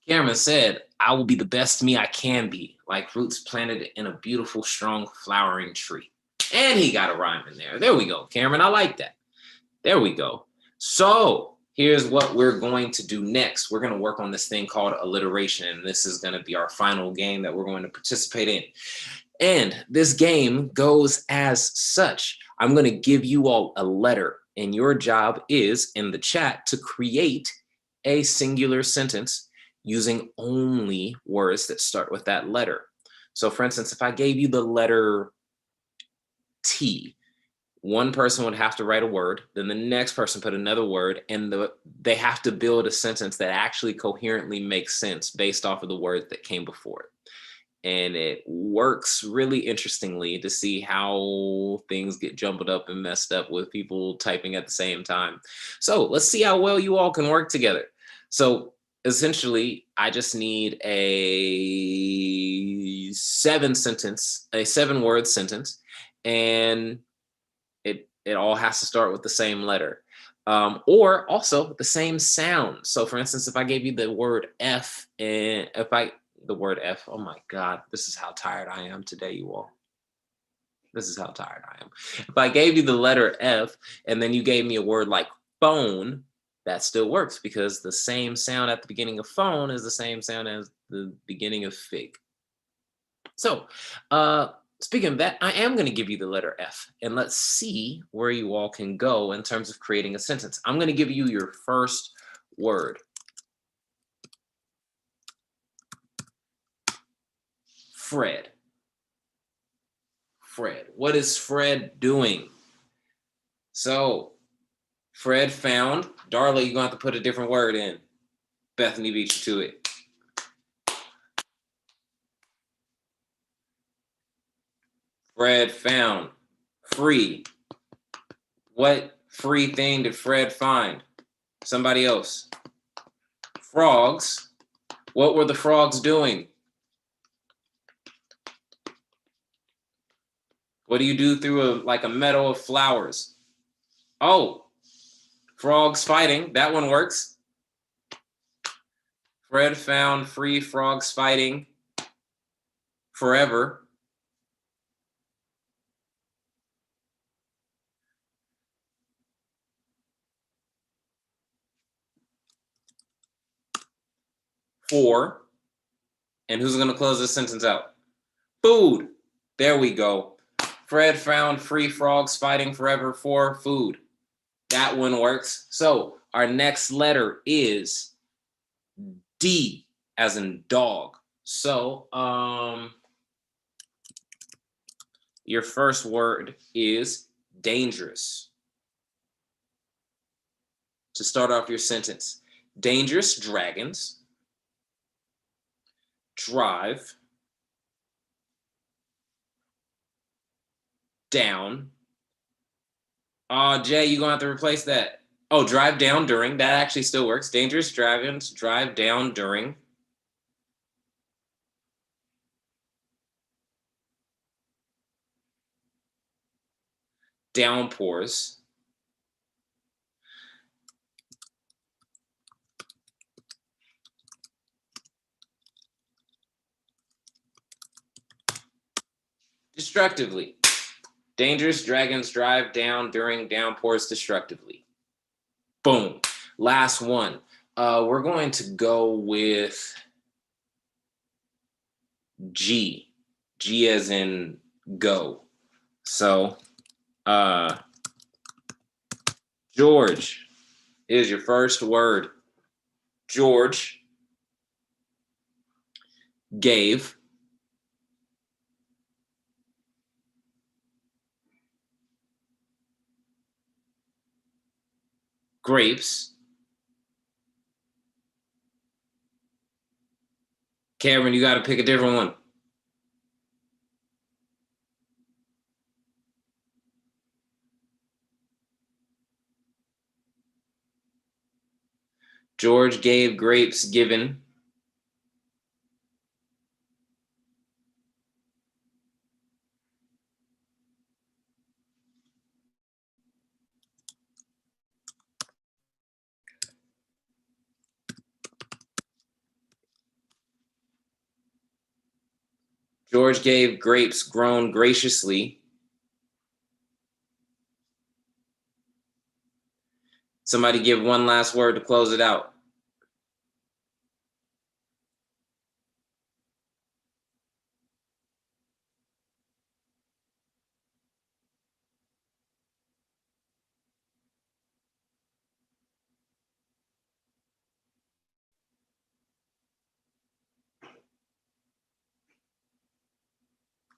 Cameron said, I will be the best me I can be, like roots planted in a beautiful, strong, flowering tree. And he got a rhyme in there. There we go, Cameron. I like that. There we go. So here's what we're going to do next. We're going to work on this thing called alliteration. And this is going to be our final game that we're going to participate in. And this game goes as such. I'm going to give you all a letter. And your job is, in the chat, to create a singular sentence using only words that start with that letter. So for instance, if I gave you the letter T, one person would have to write a word, then the next person put another word, and they have to build a sentence that actually coherently makes sense based off of the word that came before it. And it works really interestingly to see how things get jumbled up and messed up with people typing at the same time. So let's see how well you all can work together. So essentially, I just need a 7-word sentence, and it all has to start with the same letter, or also the same sound. So for instance, if I gave you the word F, and the word F, oh my God, this is how tired I am today, you all. This is how tired I am. If I gave you the letter F and then you gave me a word like phone, that still works because the same sound at the beginning of phone is the same sound as the beginning of fig. So speaking of that, I am going to give you the letter F, and let's see where you all can go in terms of creating a sentence. I'm going to give you your first word. Fred. What is Fred doing? So Fred found. Darla, you're going to have to put a different word in. Bethany beat you to it. Fred found. Free. What free thing did Fred find? Somebody else. Frogs. What were the frogs doing? What do you do through a meadow of flowers? Oh, frogs fighting. That one works. Fred found free frogs fighting forever. For. And who's going to close this sentence out? Food. There we go. Fred found free frogs fighting forever for food. That one works. So our next letter is D. as in dog. So, your first word is dangerous. To start off your sentence, dangerous dragons drive down. Oh, Jay, you're gonna have to replace that. Oh, drive down during. That actually still works. Dangerous dragons drive down during downpours. Destructively. Dangerous dragons drive down during downpours destructively. Boom. Last one. We're going to go with G. G as in go. So, George is your first word. George gave grapes. Cameron, you got to pick a different one. George gave grapes given. George gave grapes grown graciously. Somebody give one last word to close it out.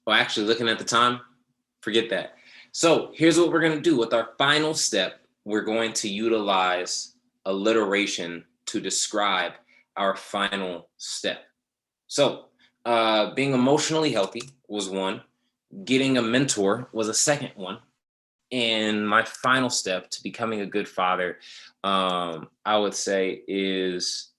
Well, actually, looking at the time, forget that. So here's what we're going to do with our final step. We're going to utilize alliteration to describe our final step. So being emotionally healthy was one. Getting a mentor was a second one. And my final step to becoming a good father, I would say is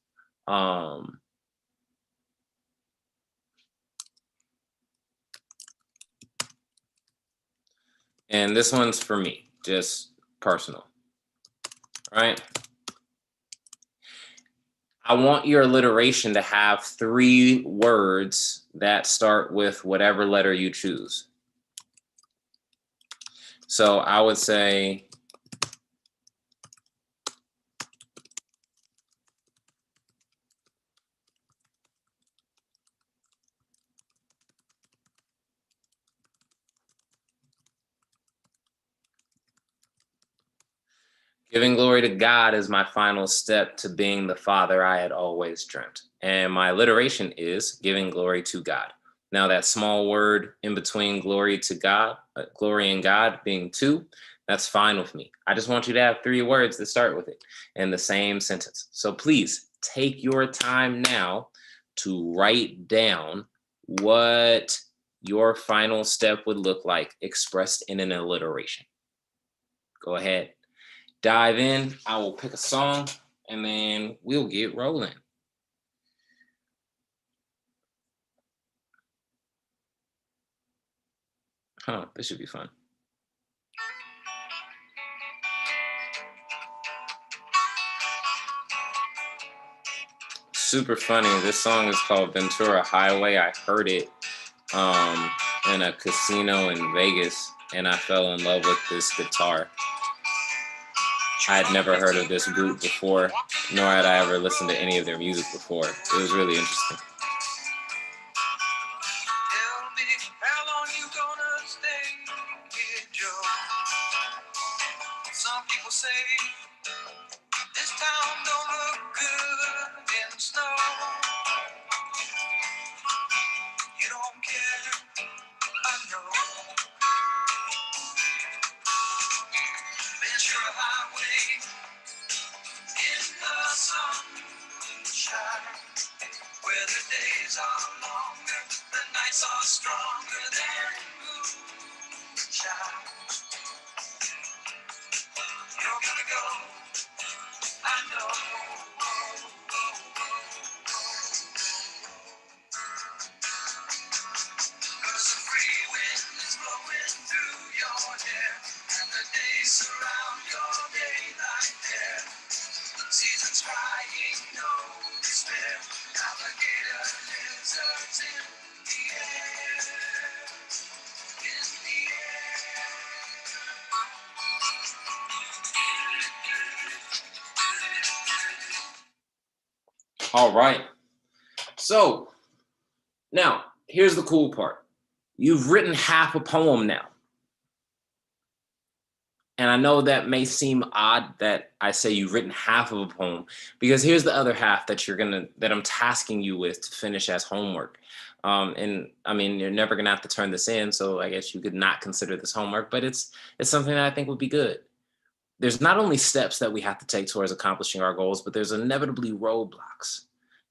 and this one's for me, just personal. All right. I want your alliteration to have 3 words that start with whatever letter you choose. So I would say giving glory to God is my final step to being the father I had always dreamt. And my alliteration is giving glory to God. Now that small word in between glory to God, glory and God being 2, that's fine with me. I just want you to have 3 words that start with it in the same sentence. So please take your time now to write down what your final step would look like expressed in an alliteration. Go ahead. Dive in. I will pick a song and then we'll get rolling. This should be fun. Super funny. This song is called Ventura Highway. I heard it in a casino in Vegas and I fell in love with this guitar. I had never heard of this group before, nor had I ever listened to any of their music before. It was really interesting. Tell me how long you gonna stay here, Joe? Some people say this town don't look good in snow. where the days are longer, the nights are stronger than moonshine. You're gonna go, I know. Cause the free wind is blowing through your hair, and the days surround your daylight there. Seasons crying, no despair. Alligator lizards in the air, in the air. All right. So now here's the cool part. You've written half a poem now. And I know that may seem odd that I say you've written half of a poem, because here's the other half that I'm tasking you with to finish as homework. And I mean, you're never gonna have to turn this in, so I guess you could not consider this homework, but it's something that I think would be good. There's not only steps that we have to take towards accomplishing our goals, but there's inevitably roadblocks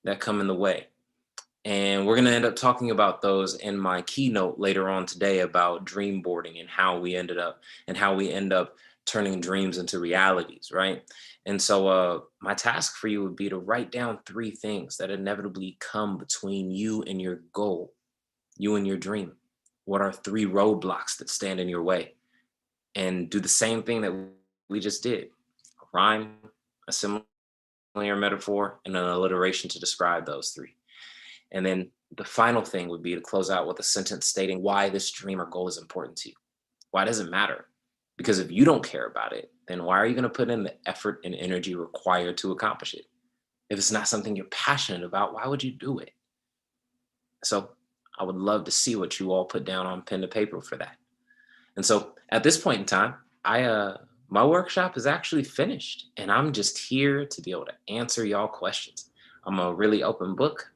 that come in the way. And we're going to end up talking about those in my keynote later on today about dream boarding and how we end up turning dreams into realities, right? And so my task for you would be to write down 3 things that inevitably come between you and your goal, you and your dream. What are 3 roadblocks that stand in your way? And do the same thing that we just did. A rhyme, a simile or metaphor, and an alliteration to describe those 3. And then the final thing would be to close out with a sentence stating why this dream or goal is important to you. Why does it matter? Because if you don't care about it, then why are you going to put in the effort and energy required to accomplish it? If it's not something you're passionate about, why would you do it? So I would love to see what you all put down on pen to paper for that. And so at this point in time, my workshop is actually finished, and I'm just here to be able to answer y'all questions. I'm a really open book.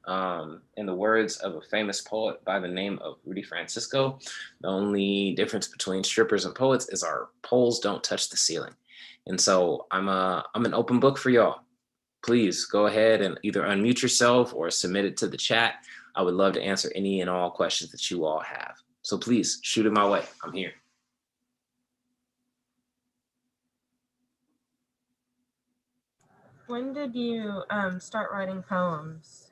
In the words of a famous poet by the name of Rudy Francisco, the only difference between strippers and poets is our poles don't touch the ceiling. And so I'm an open book for y'all. Please go ahead and either unmute yourself or submit it to the chat. I would love to answer any and all questions that you all have. So please shoot it my way. I'm here. When did you start writing poems?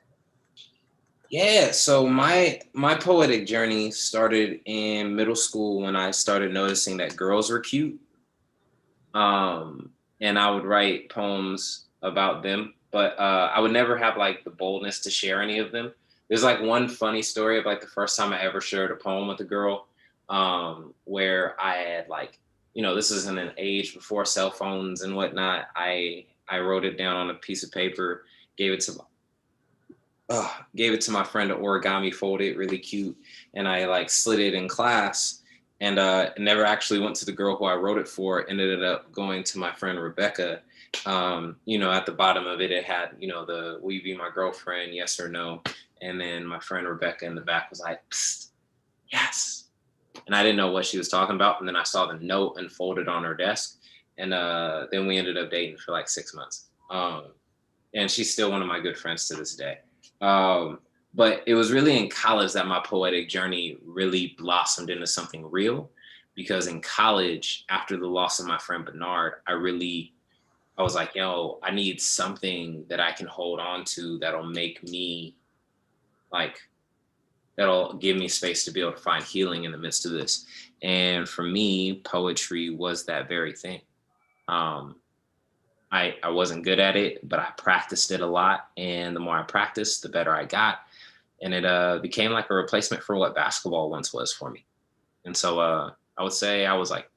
Yeah, so my poetic journey started in middle school when I started noticing that girls were cute. And I would write poems about them, but I would never have like the boldness to share any of them. There's like one funny story of like the first time I ever shared a poem with a girl, where I had like, this is in an age before cell phones and whatnot. I wrote it down on a piece of paper, gave it to my friend to origami fold it really cute, and I like slid it in class, and it never actually went to the girl who I wrote it for. It ended up going to my friend Rebecca. At the bottom of it, it had, the "Will you be my girlfriend? Yes or no?" And then my friend Rebecca in the back was like, "Psst, yes." And I didn't know what she was talking about. And then I saw the note unfolded on her desk, and then we ended up dating for like 6 months. And she's still one of my good friends to this day. But it was really in college that my poetic journey really blossomed into something real, because in college, after the loss of my friend Bernard, I was like, yo, I need something that I can hold on to that'll make me that'll give me space to be able to find healing in the midst of this. And for me, poetry was that very thing. I wasn't good at it, but I practiced it a lot. And the more I practiced, the better I got. And it became like a replacement for what basketball once was for me. And so I would say I was like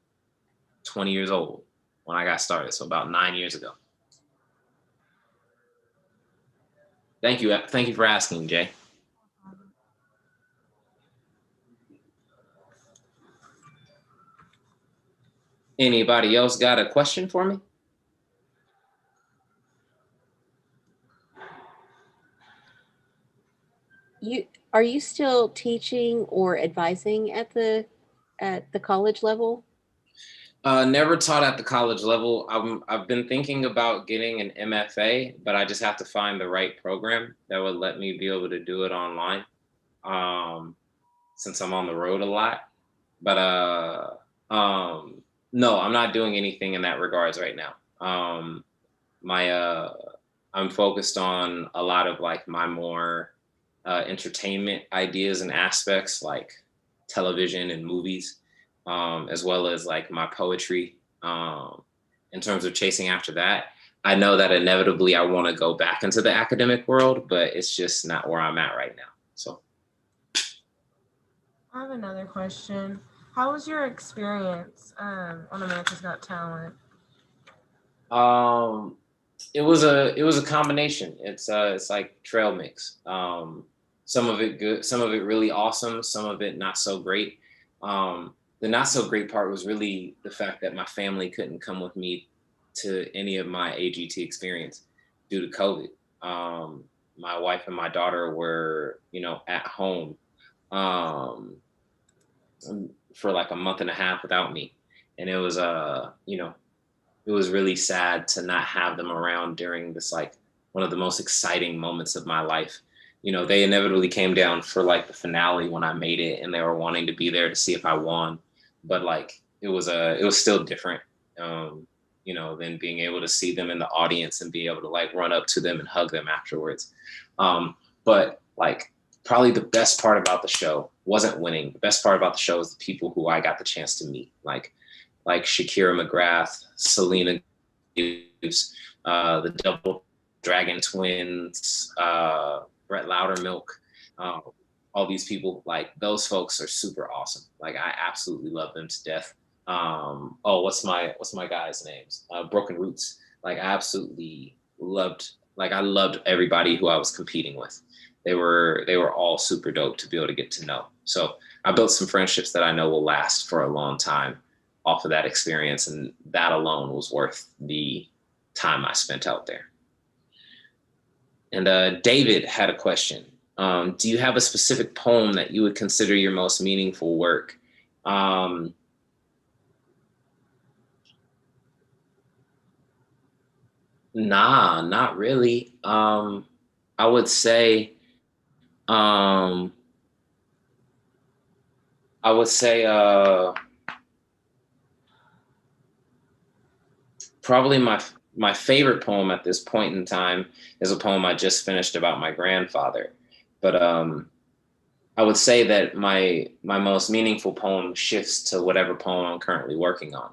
20 years old when I got started. So about 9 years ago. Thank you. Thank you for asking, Jay. Anybody else got a question for me? Are you still teaching or advising at the college level? Never taught at the college level. I've been thinking about getting an MFA, but I just have to find the right program that would let me be able to do it online. Um, since I'm on the road a lot. But no, I'm not doing anything in that regards right now. My I'm focused on a lot of like my more entertainment ideas and aspects like television and movies, as well as like my poetry. In terms of chasing after that, I know that inevitably I want to go back into the academic world, but it's just not where I'm at right now. So I have another question. How was your experience on America's Got Talent? um, it was a combination. It's like trail mix. Some of it good, some of it really awesome, some of it not so great. The not so great part was really the fact that my family couldn't come with me to any of my AGT experience due to COVID. My wife and my daughter were, at home um, for like a month and a half without me, and it was it was really sad to not have them around during this like one of the most exciting moments of my life. They inevitably came down for like the finale when I made it, and they were wanting to be there to see if I won. But like it was still different, than being able to see them in the audience and be able to like run up to them and hug them afterwards. But like probably the best part about the show wasn't winning. The best part about the show is the people who I got the chance to meet. Like Shakira McGrath, Selena Gibbs, the Double Dragon Twins, Brett Loudermilk, uh, all these people. Like those folks are super awesome. Like I absolutely love them to death. What's my guys' names? Broken Roots. Like I absolutely loved. Like I loved everybody who I was competing with. They were all super dope to be able to get to know. So I built some friendships that I know will last for a long time off of that experience, and that alone was worth the time I spent out there. And David had a question. Do you have a specific poem that you would consider your most meaningful work? Nah, not really. I would say, um, I would say, probably my favorite poem at this point in time is a poem I just finished about my grandfather. But I would say that my most meaningful poem shifts to whatever poem I'm currently working on,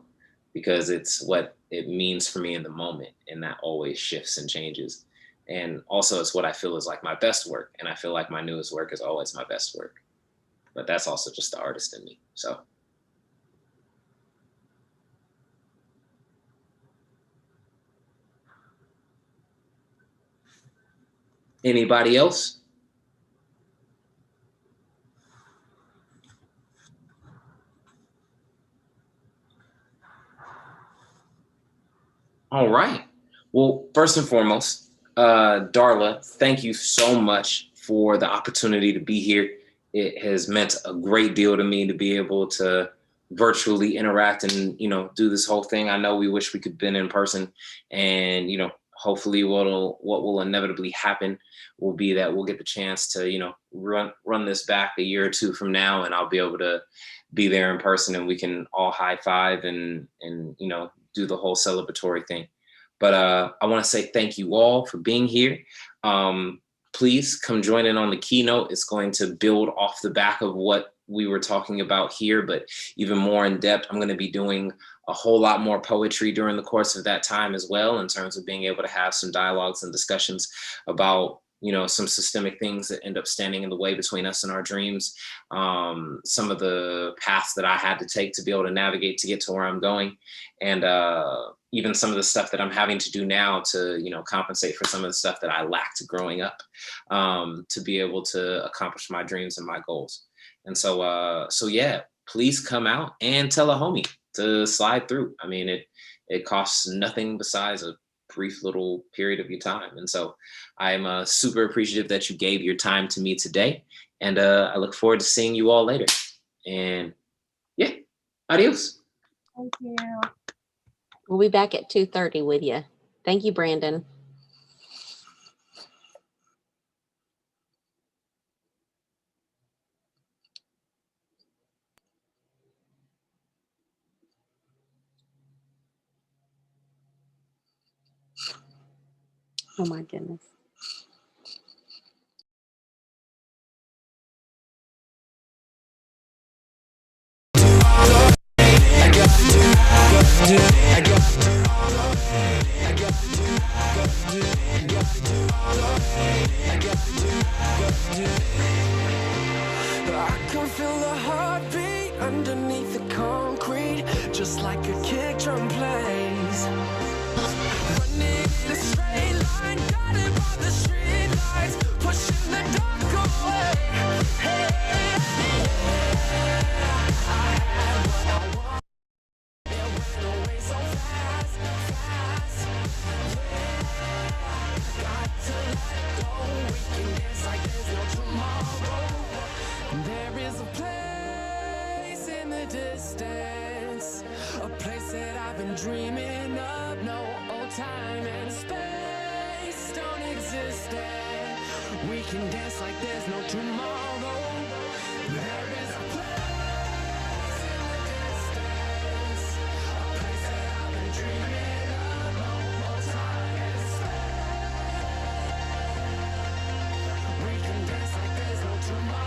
because it's what it means for me in the moment, and that always shifts and changes. And also, it's what I feel is like my best work, and I feel like my newest work is always my best work. But that's also just the artist in me. So, anybody else? All right. Well, first and foremost, Darla, thank you so much for the opportunity to be here. It has meant a great deal to me to be able to virtually interact and do this whole thing. I know we wish we could been in person, and hopefully what will inevitably happen will be that we'll get the chance to run this back a year or two from now, and I'll be able to be there in person, and we can all high five and do the whole celebratory thing. But I want to say thank you all for being here. Please come join in on the keynote. It's going to build off the back of what we were talking about here, but even more in depth. I'm going to be doing a whole lot more poetry during the course of that time as well, in terms of being able to have some dialogues and discussions about some systemic things that end up standing in the way between us and our dreams. Some of the paths that I had to take to be able to navigate to get to where I'm going, and even some of the stuff that I'm having to do now to compensate for some of the stuff that I lacked growing up, to be able to accomplish my dreams and my goals. And so yeah, please come out and tell a homie to slide through. I mean, it costs nothing besides a brief little period of your time. And so I'm super appreciative that you gave your time to me today. And I look forward to seeing you all later. And yeah, adios. Thank you. We'll be back at 2:30 with you. Thank you, Brandon. Oh my goodness. I can feel the heartbeat underneath the concrete, just like a kick drum plays. Running in a straight line, guided by the street lights, pushing the dark away. Hey, I had what I wanted, it went away so fast, fast. Yeah, got to let go. We can dance like there's no tomorrow. There is a place in the distance, a place that I've been dreaming of. No old time and space don't exist there. We can dance like there's no tomorrow. There is a place in the distance, a place that I've been dreaming of. No old time and space. We can dance like there's no tomorrow.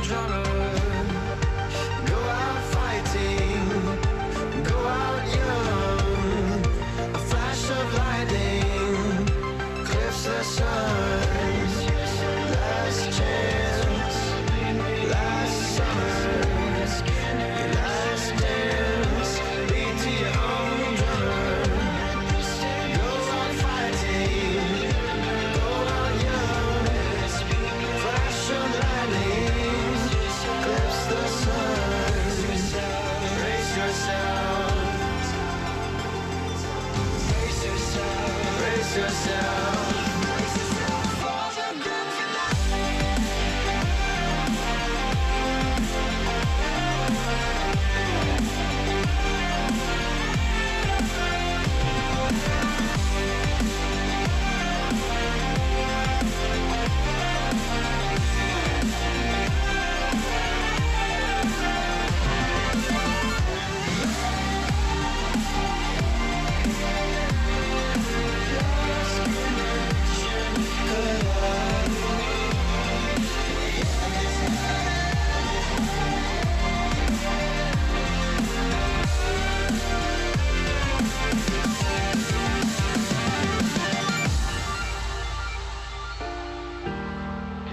drummer. Go out fighting, go out young. A flash of lightning clips the sun. Last chance, last summer. Your last dance, beat to your own drummer. Go out fighting, go out young. Flash of lightning clips the sun. Brace yourself, brace yourself, brace yourself.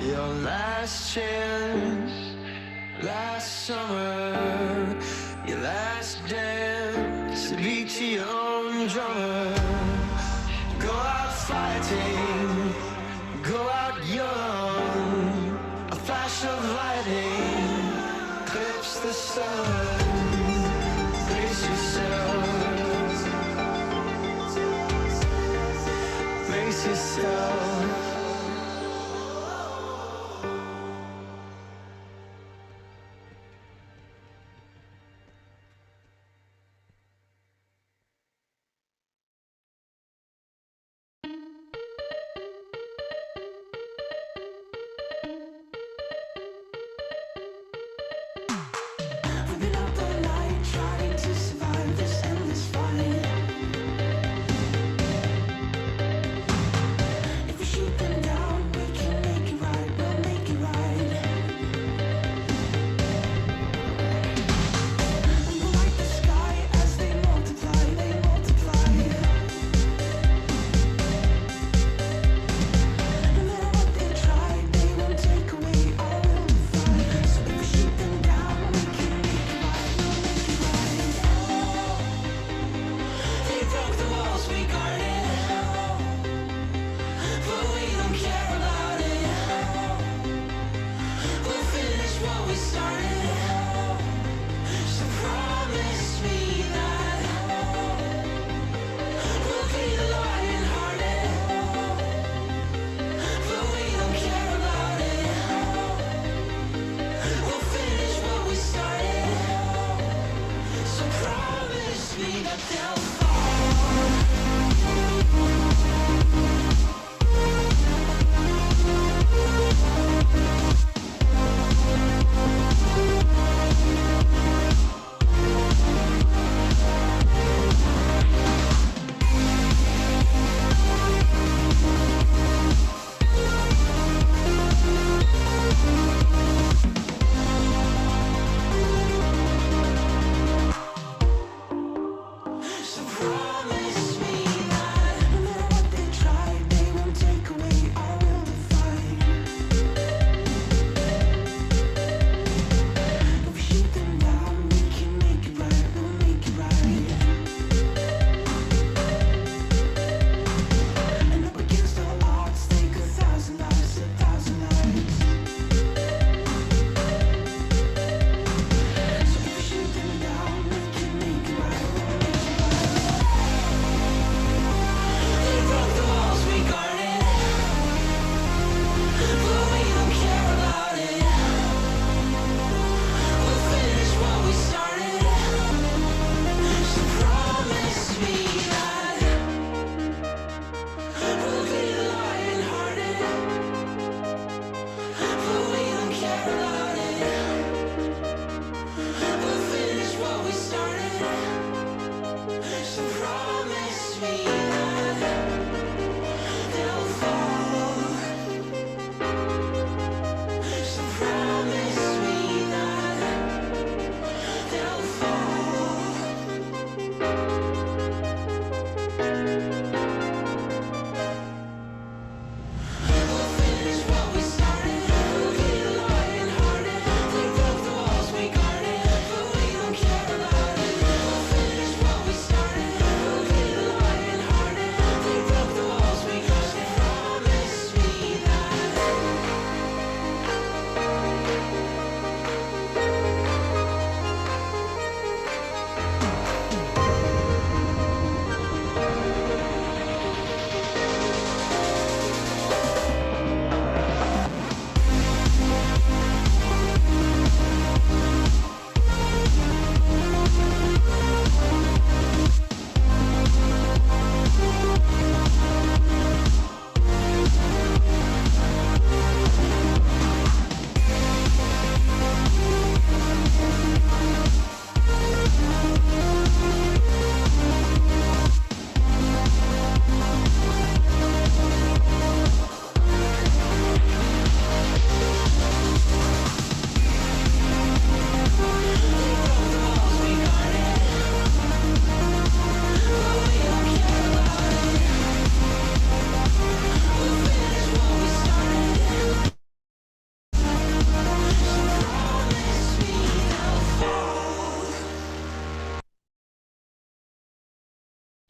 Your last chance, last summer. Your last dance, beat to your own drummer. Go out fighting, go out young. A flash of lightning clips the sun. Brace yourself, brace yourself. Shoot the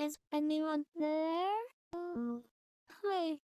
Is anyone there? Oh, hi.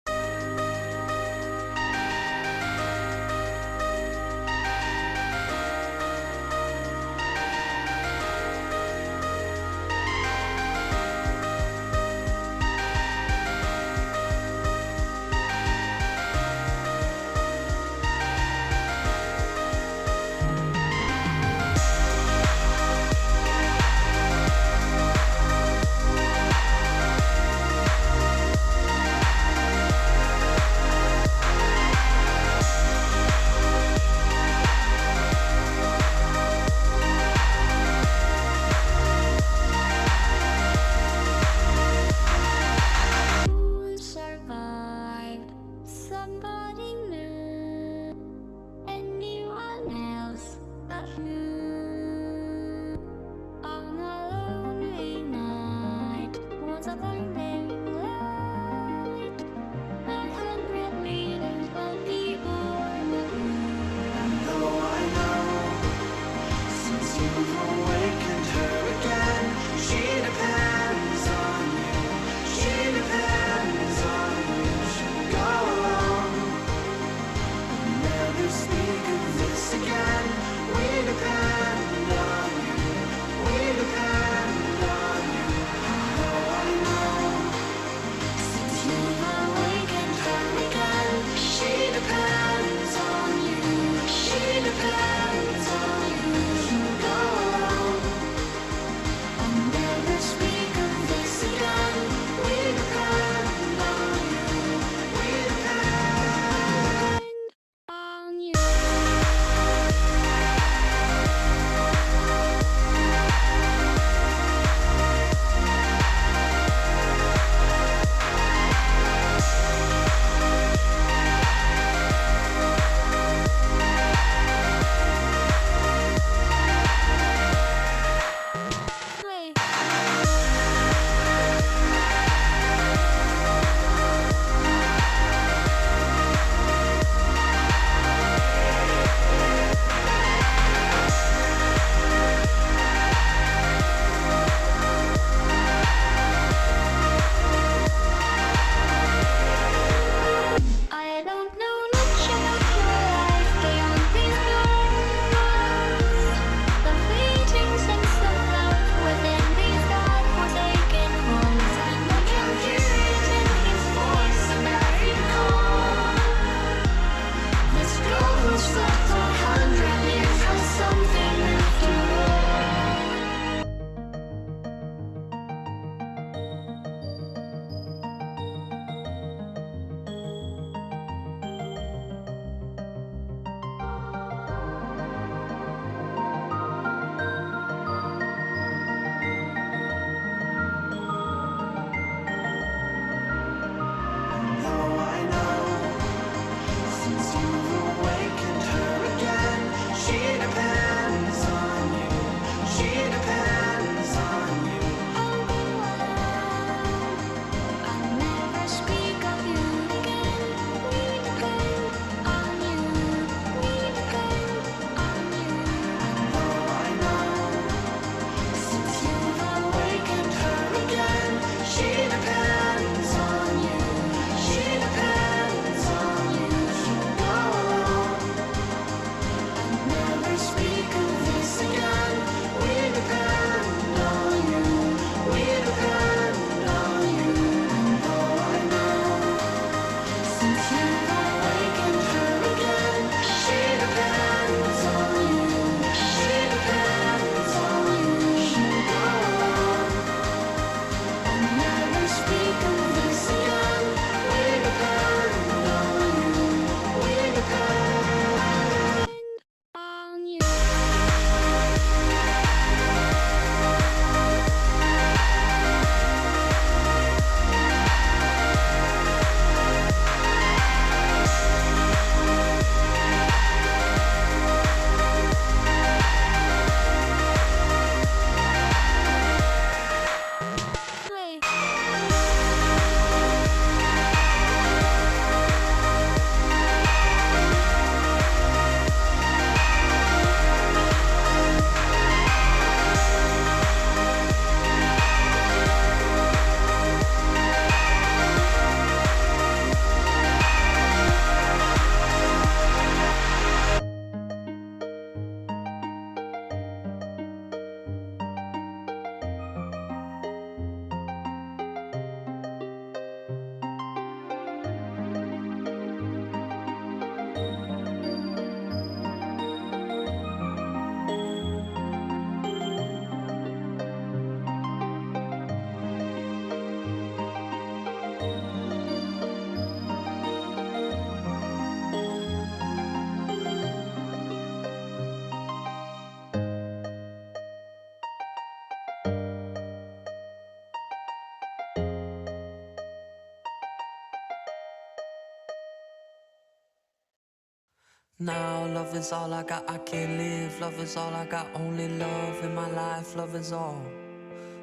Now love is all I got, I can't live. Love is all I got, only love in my life. Love is all.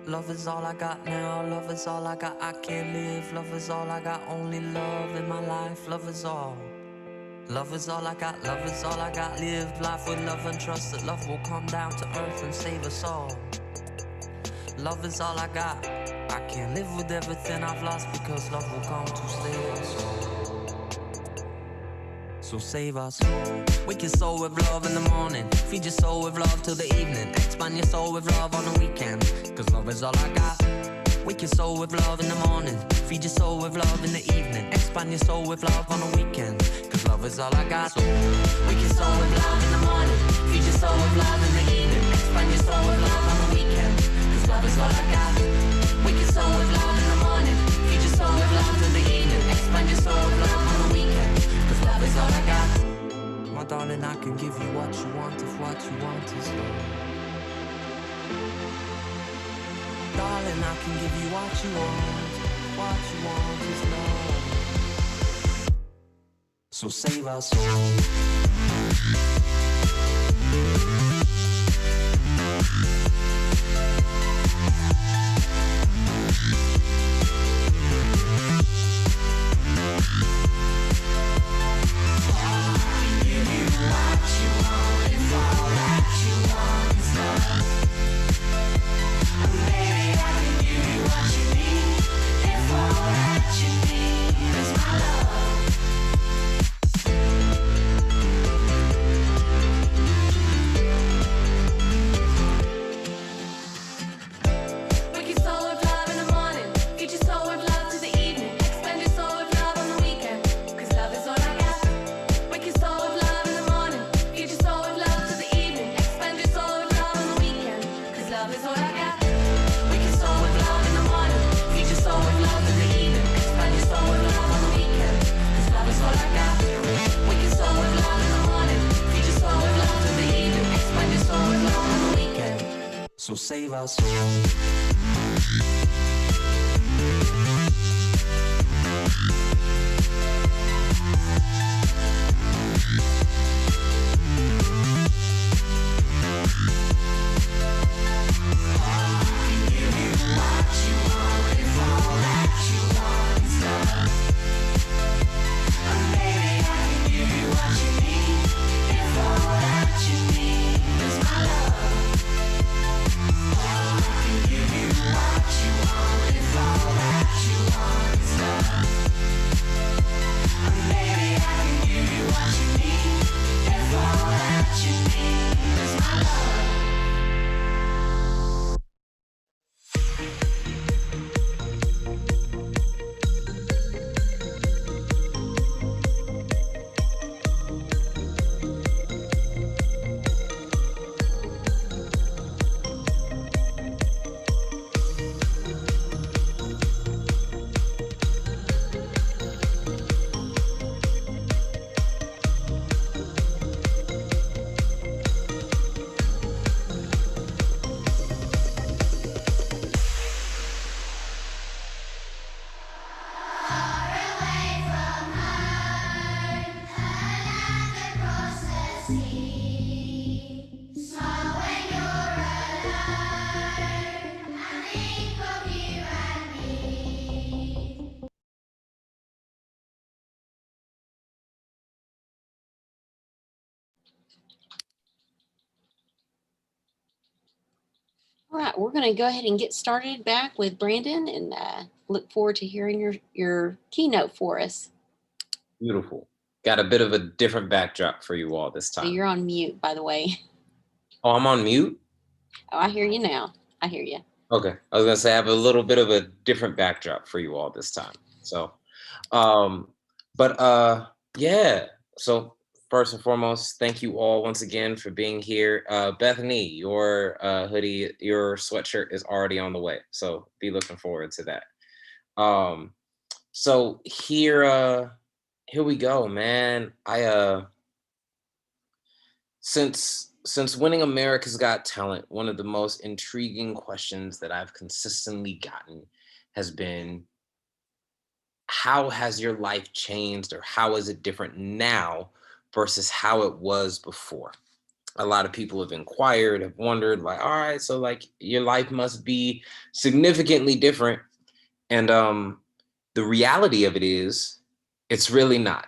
Love is all I got now, love is all I got, I can't live. Love is all I got, only love in my life. Love is all. Love is all I got, love is all I got. Live life with love and trust that love will come down to earth and save us all. Love is all I got. I can't live with everything I've lost because love will come to save us all. So save our soul. Wake your soul with love in the morning. Feed your soul with love till the evening. Expand your soul with love on the weekend. Cause love is all I got. Wake your soul with love in the morning. Feed your soul with love in the evening. Expand your soul with love on the weekend. Cause love is all I got. So wake your soul with love in the morning. Feed your soul with love in the evening. Expand your soul with love on the weekend. Cause love is all I got. Wake your soul with love in the morning. Feed your soul with love in the evening. Expand your soul with love on the weekend. Cause love is all I got. My darling, I can give you what you want if what you want is love. Darling, I can give you what you want is love. So save our soul. So save our soul. All right, we're going to go ahead and get started back with Brandon and look forward to hearing your keynote for us. Beautiful. Got a bit of a different backdrop for you all this So time. you're on mute, by the way. Oh, I'm on mute? Oh, I hear you now. I hear you. Okay. I was going to say I have a little bit of a different backdrop for you all this time. So, yeah. So first and foremost, thank you all once again for being here. Bethany, your hoodie, your sweatshirt is already on the way. So be looking forward to that. So here we go, man. Since winning America's Got Talent, one of the most intriguing questions that I've consistently gotten has been, how has your life changed, or how is it different now versus how it was before. A lot of people have inquired, have wondered, like, all right, so like your life must be significantly different. And the reality of it is, it's really not.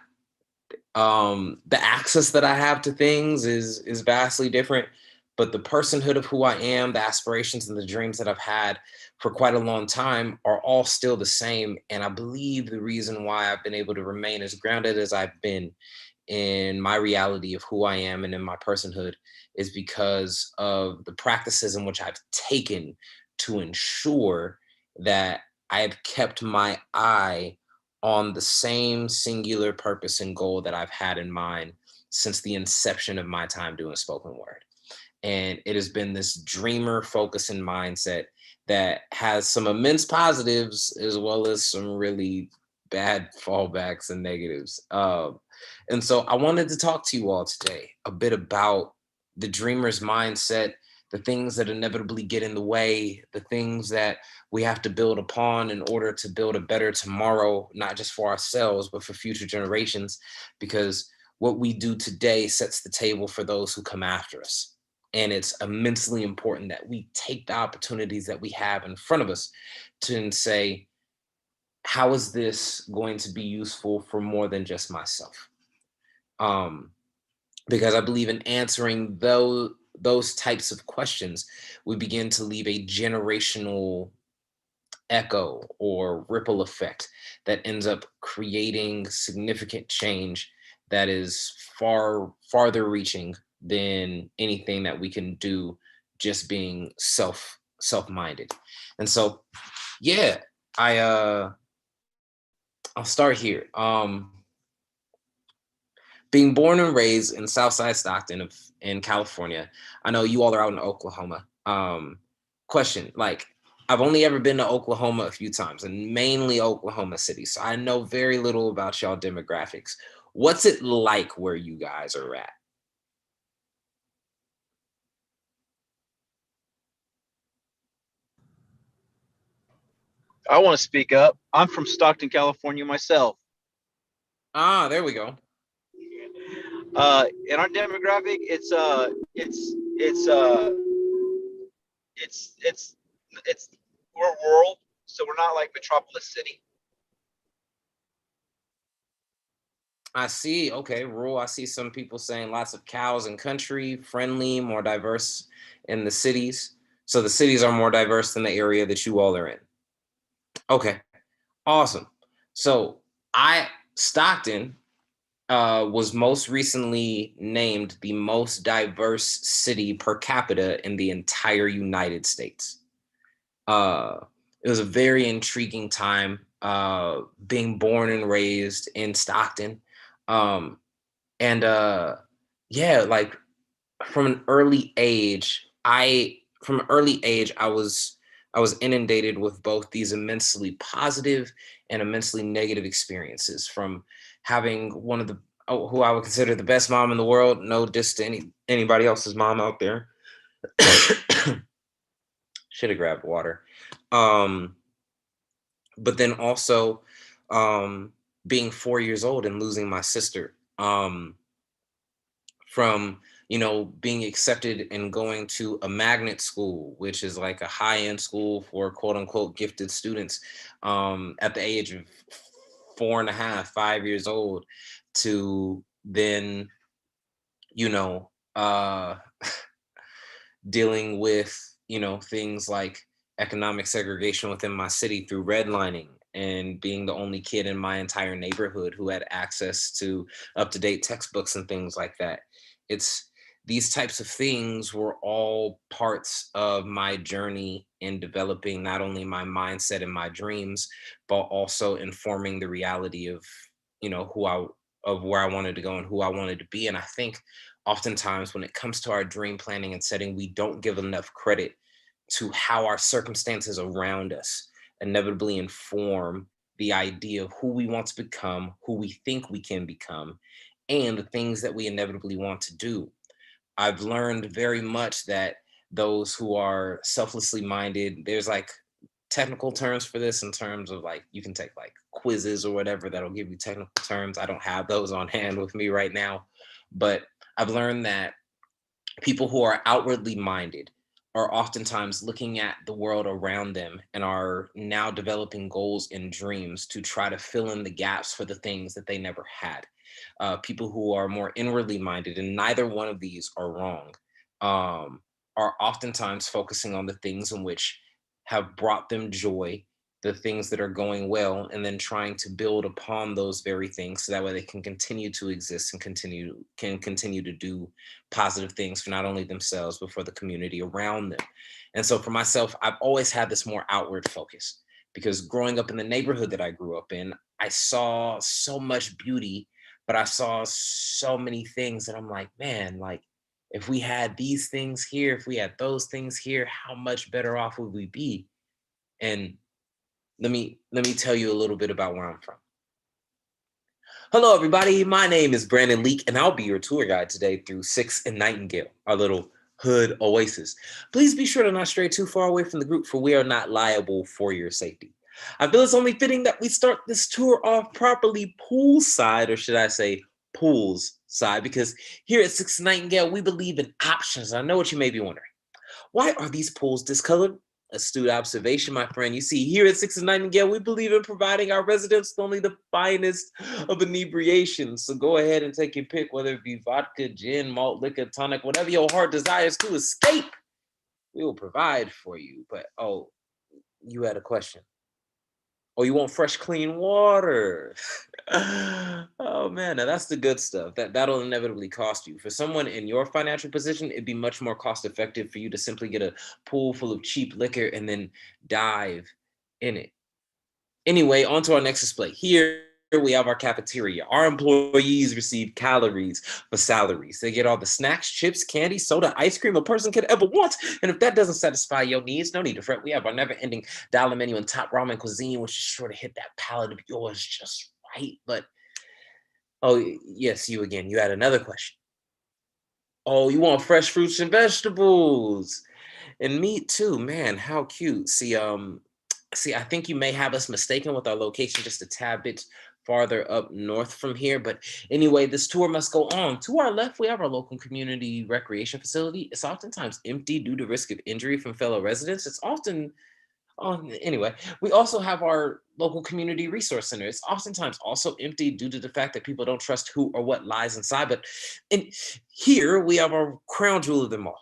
The access that I have to things is vastly different, but the personhood of who I am, the aspirations and the dreams that I've had for quite a long time are all still the same. And I believe the reason why I've been able to remain as grounded as I've been in my reality of who I am and in my personhood is because of the practices in which I've taken to ensure that I have kept my eye on the same singular purpose and goal that I've had in mind since the inception of my time doing spoken word. And it has been this dreamer focus and mindset that has some immense positives as well as some really bad fallbacks and negatives. And so I wanted to talk to you all today a bit about the dreamer's mindset, the things that inevitably get in the way, the things that we have to build upon in order to build a better tomorrow, not just for ourselves, but for future generations, because what we do today sets the table for those who come after us. And it's immensely important that we take the opportunities that we have in front of us to say, how is this going to be useful for more than just myself? Um, because I believe in answering those types of questions, we begin to leave a generational echo or ripple effect that ends up creating significant change that is farther reaching than anything that we can do just being self-minded. And so yeah, I I'll start here. Being born and raised in Southside Stockton in California, I know you all are out in Oklahoma. Question, like, I've only ever been to Oklahoma a few times, and mainly Oklahoma City, so I know very little about y'all demographics. What's it like where you guys are at? I want to speak up. I'm from Stockton, California myself. Ah, there we go. In our demographic, it's we're rural, so we're not like Metropolis City. I see. Okay, rural. I see some people saying lots of cows and country, friendly, more diverse in the cities. So the cities are more diverse than the area that you all are in. Okay, awesome. So I Stockton was most recently named the most diverse city per capita in the entire United States. Uh, it was a very intriguing time being born and raised in Stockton. Um, and yeah, like from an early age, I was inundated with both these immensely positive and immensely negative experiences from having one of the who I would consider the best mom in the world. No diss to anybody else's mom out there. Should have grabbed water. Um, but then also being 4 years old and losing my sister. From being accepted and going to a magnet school, which is like a high-end school for quote unquote gifted students, at the age of 4.5, 5 years old, to then you know uh dealing with things like economic segregation within my city through redlining and being the only kid in my entire neighborhood who had access to up-to-date textbooks and things like that. It's these types of things were all parts of my journey in developing not only my mindset and my dreams, but also informing the reality of who I of where I wanted to go and who I wanted to be. And I think oftentimes when it comes to our dream planning and setting, we don't give enough credit to how our circumstances around us inevitably inform the idea of who we want to become, who we think we can become, and the things that we inevitably want to do. I've learned very much that those who are selflessly minded, there's like technical terms for this in terms of like, you can take like quizzes or whatever that'll give you technical terms. I don't have those on hand with me right now, but I've learned that people who are outwardly minded are oftentimes looking at the world around them and are now developing goals and dreams to try to fill in the gaps for the things that they never had. People who are more inwardly minded, and neither one of these are wrong, are oftentimes focusing on the things in which have brought them joy, the things that are going well, and then trying to build upon those very things so that way they can continue to exist and continue to do positive things for not only themselves but for the community around them. And so for myself, I've always had this more outward focus because growing up in the neighborhood that I grew up in, I saw so much beauty, but I saw so many things that I'm like, man, like if we had these things here, if we had those things here, how much better off would we be? And let me tell you a little bit about where I'm from. Hello, everybody. My name is Brandon Leake, and I'll be your tour guide today through 6th and Nightingale, our little hood oasis. Please be sure to not stray too far away from the group, for we are not liable for your safety. I feel it's only fitting that we start this tour off properly poolside, or should I say pools side, because here at 6th and Nightingale, we believe in options. I know what you may be wondering. Why are these pools discolored? Astute observation, my friend. You see, here at 6th and Nightingale, we believe in providing our residents with only the finest of inebriation. So go ahead and take your pick, whether it be vodka, gin, malt, liquor, tonic, whatever your heart desires to escape, we will provide for you. But, oh, you had a question. Oh, you want fresh, clean water. Oh man, now that's the good stuff. That'll inevitably cost you. For someone in your financial position, it'd be much more cost effective for you to simply get a pool full of cheap liquor and then dive in it. Anyway, on to our next display. Here we have our cafeteria. Our employees receive calories for salaries. They get all the snacks, chips, candy, soda, ice cream a person could ever want. And if that doesn't satisfy your needs, no need to fret. We have our never-ending dollar menu and top ramen cuisine, which is sure to hit that palate of yours just right. But, oh, yes, you again. You had another question. Oh, you want fresh fruits and vegetables. And meat too, man, how cute. See, I think you may have us mistaken with our location just a tad bit farther up north from here. But anyway, this tour must go on. To our left, we have our local community recreation facility. It's oftentimes empty due to risk of injury from fellow residents. It's often, oh, anyway, we also have our local community resource center. It's oftentimes also empty due to the fact that people don't trust who or what lies inside. But here we have our crown jewel of them all,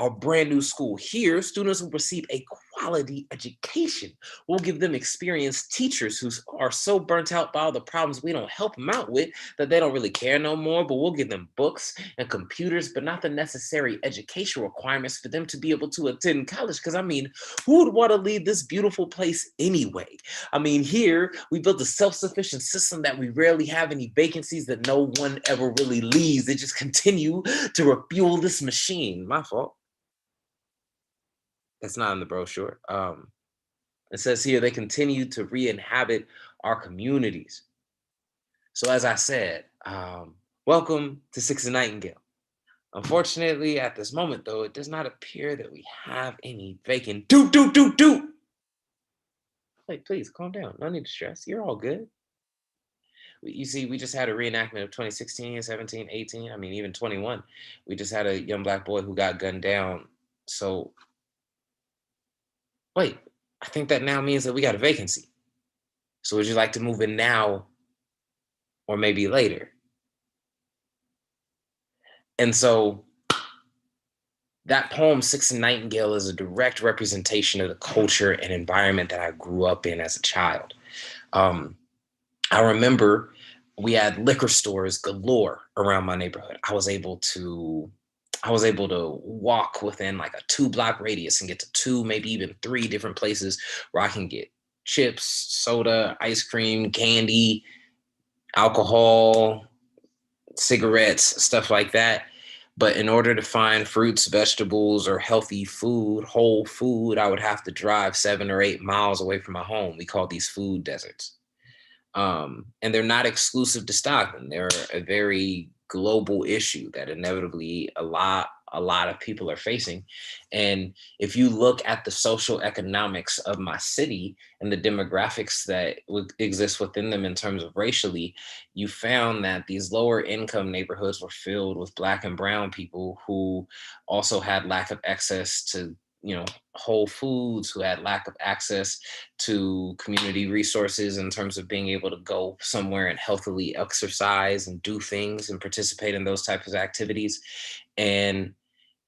our brand new school. Here, students will receive a quality education. We'll give them experienced teachers who are so burnt out by all the problems we don't help them out with that they don't really care no more, but we'll give them books and computers, but not the necessary education requirements for them to be able to attend college. Because I mean, who would want to leave this beautiful place anyway? I mean, here we built a self-sufficient system that we rarely have any vacancies, that no one ever really leaves. They just continue to refuel this machine. My fault. That's not in the brochure. It says here they continue to re-inhabit our communities. So as I said, welcome to 6th and Nightingale. Unfortunately, at this moment, though, it does not appear that we have any vacant. Wait, please calm down. No need to stress. You're all good. You see, we just had a reenactment of 2016, 17, 18. I mean, even 21. We just had a young Black boy who got gunned down. So wait, I think that now means that we got a vacancy. So would you like to move in now or maybe later? And so that poem, 6th and Nightingale, is a direct representation of the culture and environment that I grew up in as a child. I remember we had liquor stores galore around my neighborhood. I was able to walk within like a 2-block radius and get to 2, maybe even 3 different places where I can get chips, soda, ice cream, candy, alcohol, cigarettes, stuff like that. But in order to find fruits, vegetables, or healthy food, whole food, I would have to drive 7 or 8 miles away from my home. We call these food deserts. And they're not exclusive to Stockton. They're a very global issue that inevitably a lot a lot of people are facing. And if you look at the social economics of my city and the demographics that would exist within them in terms of racially, you found that these lower income neighborhoods were filled with Black and brown people who also had lack of access to, whole foods, who had lack of access to community resources in terms of being able to go somewhere and healthily exercise and do things and participate in those types of activities. And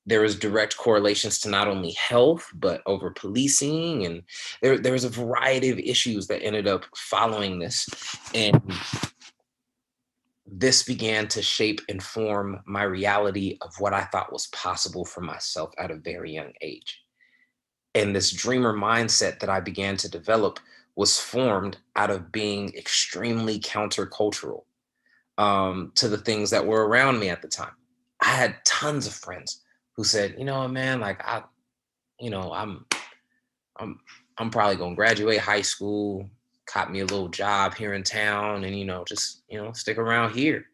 there was direct correlations to not only health, but over policing. And there was a variety of issues that ended up following this. And this began to shape and form my reality of what I thought was possible for myself at a very young age. And this dreamer mindset that I began to develop was formed out of being extremely countercultural to the things that were around me at the time. I had tons of friends who said, man, like you know, I'm I'm I'm probably gonna graduate high school, cop me a little job here in town, and just stick around here.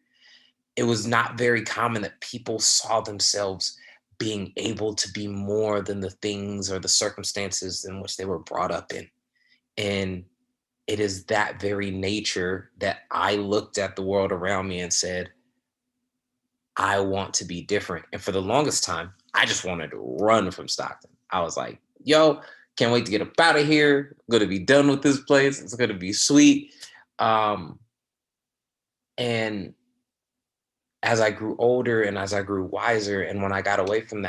It was not very common that people saw themselves being able to be more than the things or the circumstances in which they were brought up in. And it is that very nature that I looked at the world around me and said, I want to be different. And for the longest time, I just wanted to run from Stockton. I was like, yo, can't wait to get up out of here. I'm going to be done with this place. It's going to be sweet. And as I grew older and as I grew wiser, and when I got away from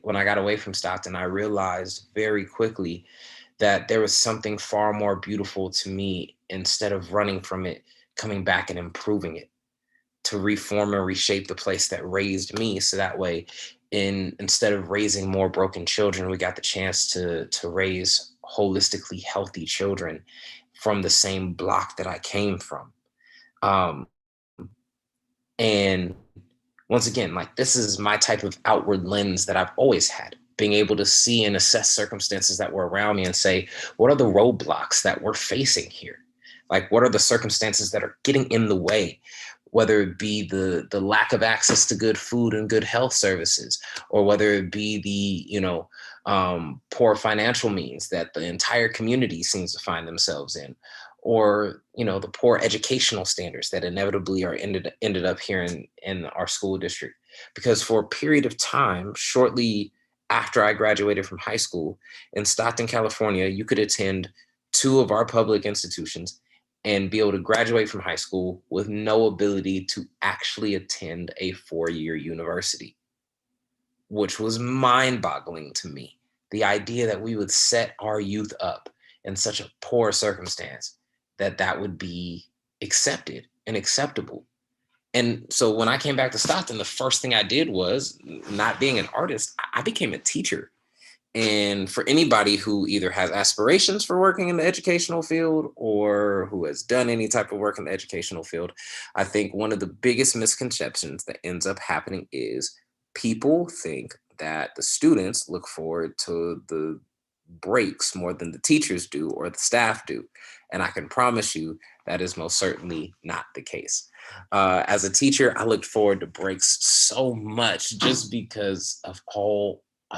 when I got away from Stockton, I realized very quickly that there was something far more beautiful to me instead of running from it, coming back and improving it, to reform and reshape the place that raised me. So that way, instead of raising more broken children, we got the chance to raise holistically healthy children from the same block that I came from. And once again, like, this is my type of outward lens that I've always had, being able to see and assess circumstances that were around me and say, what are the roadblocks that we're facing here? Like, what are the circumstances that are getting in the way? Whether it be the lack of access to good food and good health services, or whether it be the poor financial means that the entire community seems to find themselves in, or the poor educational standards that inevitably are ended up here in our school district. Because for a period of time, shortly after I graduated from high school in Stockton, California, you could attend two of our public institutions and be able to graduate from high school with no ability to actually attend a 4-year university, which was mind-boggling to me. The idea that we would set our youth up in such a poor circumstance, that would be accepted and acceptable. And so when I came back to Stockton, the first thing I did was, not being an artist, I became a teacher. And for anybody who either has aspirations for working in the educational field or who has done any type of work in the educational field, I think one of the biggest misconceptions that ends up happening is people think that the students look forward to the breaks more than the teachers do or the staff do. And I can promise you that is most certainly not the case. As a teacher, I looked forward to breaks so much just because of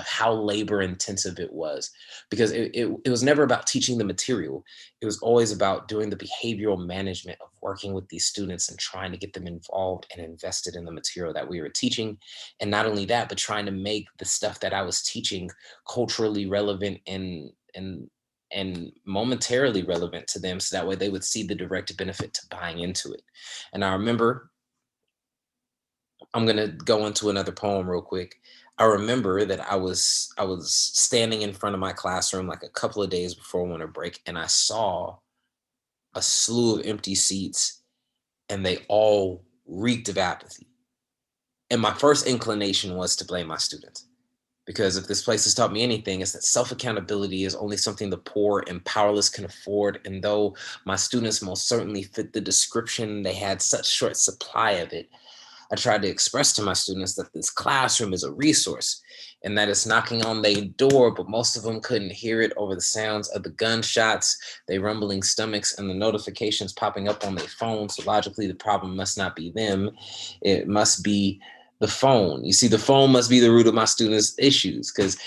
how labor intensive it was, because it was never about teaching the material. It was always about doing the behavioral management of working with these students and trying to get them involved and invested in the material that we were teaching. And not only that, but trying to make the stuff that I was teaching culturally relevant and momentarily relevant to them, so that way they would see the direct benefit to buying into it. And I remember, I'm going to go into another poem real quick. I remember that I was standing in front of my classroom like a couple of days before winter break, and I saw a slew of empty seats, and they all reeked of apathy. And my first inclination was to blame my students, because if this place has taught me anything, it's that self-accountability is only something the poor and powerless can afford. And though my students most certainly fit the description, they had such short supply of it, I tried to express to my students that this classroom is a resource and that it's knocking on their door, but most of them couldn't hear it over the sounds of the gunshots, their rumbling stomachs, and the notifications popping up on their phones. So logically, the problem must not be them. It must be the phone. You see, the phone must be the root of my students' issues, because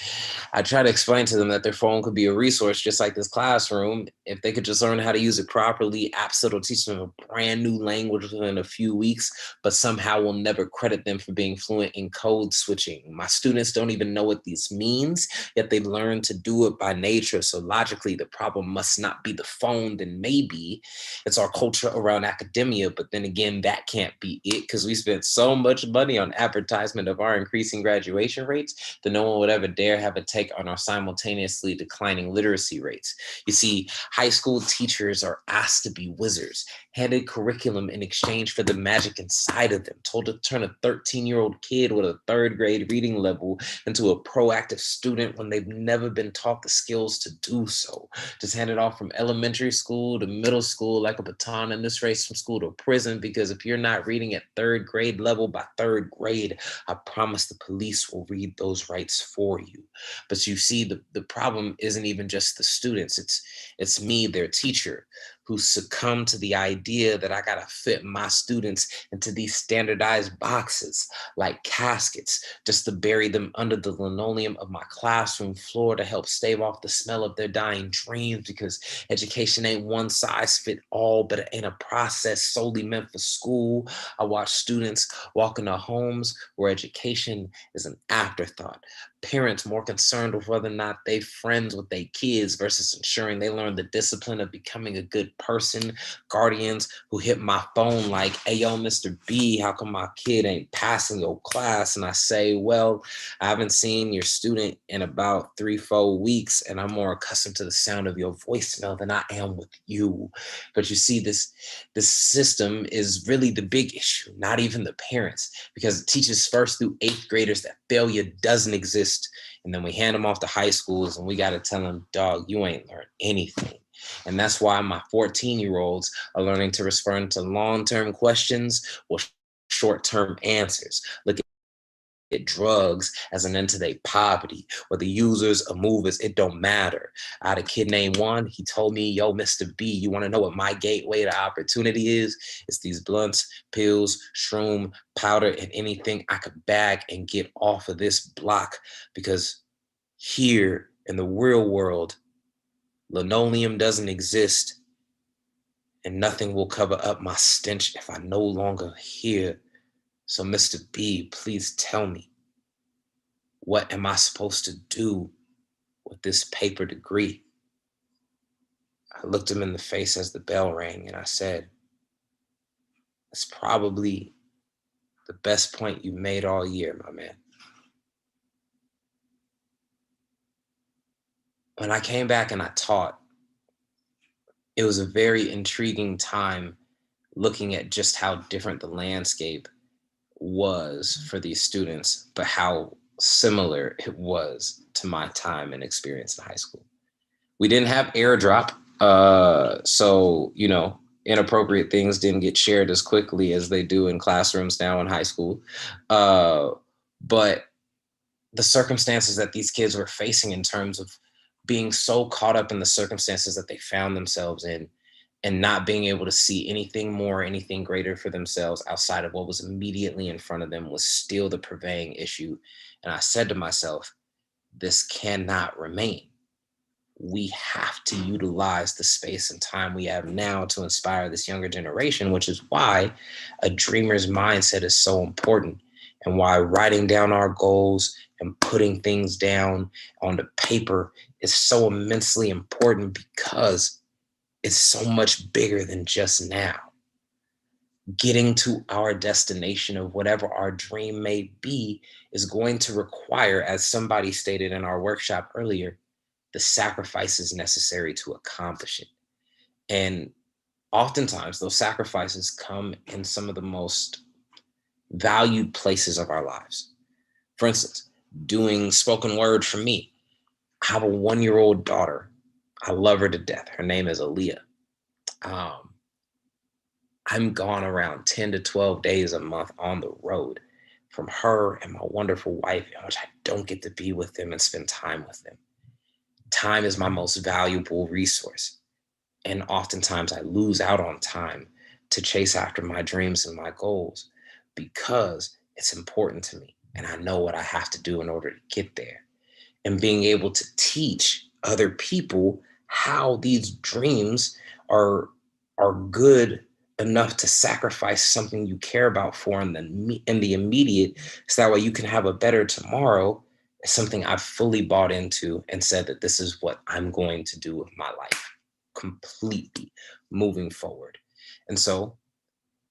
I try to explain to them that their phone could be a resource just like this classroom. If they could just learn how to use it properly, apps that'll teach them a brand new language within a few weeks, but somehow will never credit them for being fluent in code switching. My students don't even know what this means, yet they learn to do it by nature. So logically, the problem must not be the phone, then maybe it's our culture around academia. But then again, that can't be it, because we spent so much money on advertisement of our increasing graduation rates that no one would ever dare have a take on our simultaneously declining literacy rates. You see, high school teachers are asked to be wizards, handed curriculum in exchange for the magic inside of them, told to turn a 13-year-old kid with a third grade reading level into a proactive student when they've never been taught the skills to do so. Just handed off from elementary school to middle school like a baton in this race from school to prison, because if you're not reading at third grade level by third grade, I promise the police will read those rights for you. But you see, the problem isn't even just the students. It's me, their teacher, who succumbed to the idea that I gotta fit my students into these standardized boxes like caskets just to bury them under the linoleum of my classroom floor to help stave off the smell of their dying dreams, because education ain't one size fit all, but it ain't a process solely meant for school. I watch students walk into homes where education is an afterthought. Parents more concerned with whether or not they friends with their kids versus ensuring they learn the discipline of becoming a good person. Guardians who hit my phone like, hey, yo, Mr. B, how come my kid ain't passing your class? And I say, well, I haven't seen your student in about 3-4 weeks, and I'm more accustomed to the sound of your voicemail than I am with you. But you see, this system is really the big issue, not even the parents, because it teaches 1st through 8th graders that failure doesn't exist. And then we hand them off to high schools and we got to tell them, dog, you ain't learned anything. And that's why my 14-year-olds are learning to respond to long-term questions with short-term answers. Look at drugs as an end to their poverty, whether users or movers, it don't matter. I had a kid named Juan. He told me, yo, Mr. B, you want to know what my gateway to opportunity is? It's these blunts, pills, shroom, powder, and anything I could bag and get off of this block, because here in the real world, linoleum doesn't exist, and nothing will cover up my stench if I'm no longer here. So, Mr. B, please tell me, what am I supposed to do with this paper degree? I looked him in the face as the bell rang and I said, it's probably the best point you made all year, my man. When I came back and I taught, it was a very intriguing time looking at just how different the landscape was for these students, but how similar it was to my time and experience in high school. We didn't have airdrop, so, inappropriate things didn't get shared as quickly as they do in classrooms now in high school. But the circumstances that these kids were facing in terms of being so caught up in the circumstances that they found themselves in and not being able to see anything more, anything greater for themselves outside of what was immediately in front of them was still the purveying issue. And I said to myself, this cannot remain. We have to utilize the space and time we have now to inspire this younger generation, which is why a dreamer's mindset is so important, and why writing down our goals and putting things down on the paper is so immensely important, because it's so much bigger than just now. Getting to our destination of whatever our dream may be is going to require, as somebody stated in our workshop earlier, the sacrifices necessary to accomplish it. And oftentimes those sacrifices come in some of the most valued places of our lives. For instance, doing spoken word for me. I have a 1-year-old daughter. I love her to death. Her name is Aaliyah. I'm gone around 10 to 12 days a month on the road from her and my wonderful wife, in which I don't get to be with them and spend time with them. Time is my most valuable resource. And oftentimes I lose out on time to chase after my dreams and my goals, because it's important to me. And I know what I have to do in order to get there. And being able to teach other people how these dreams are are good enough to sacrifice something you care about for in the immediate, so that way you can have a better tomorrow, is something I've fully bought into and said that this is what I'm going to do with my life completely moving forward. And so,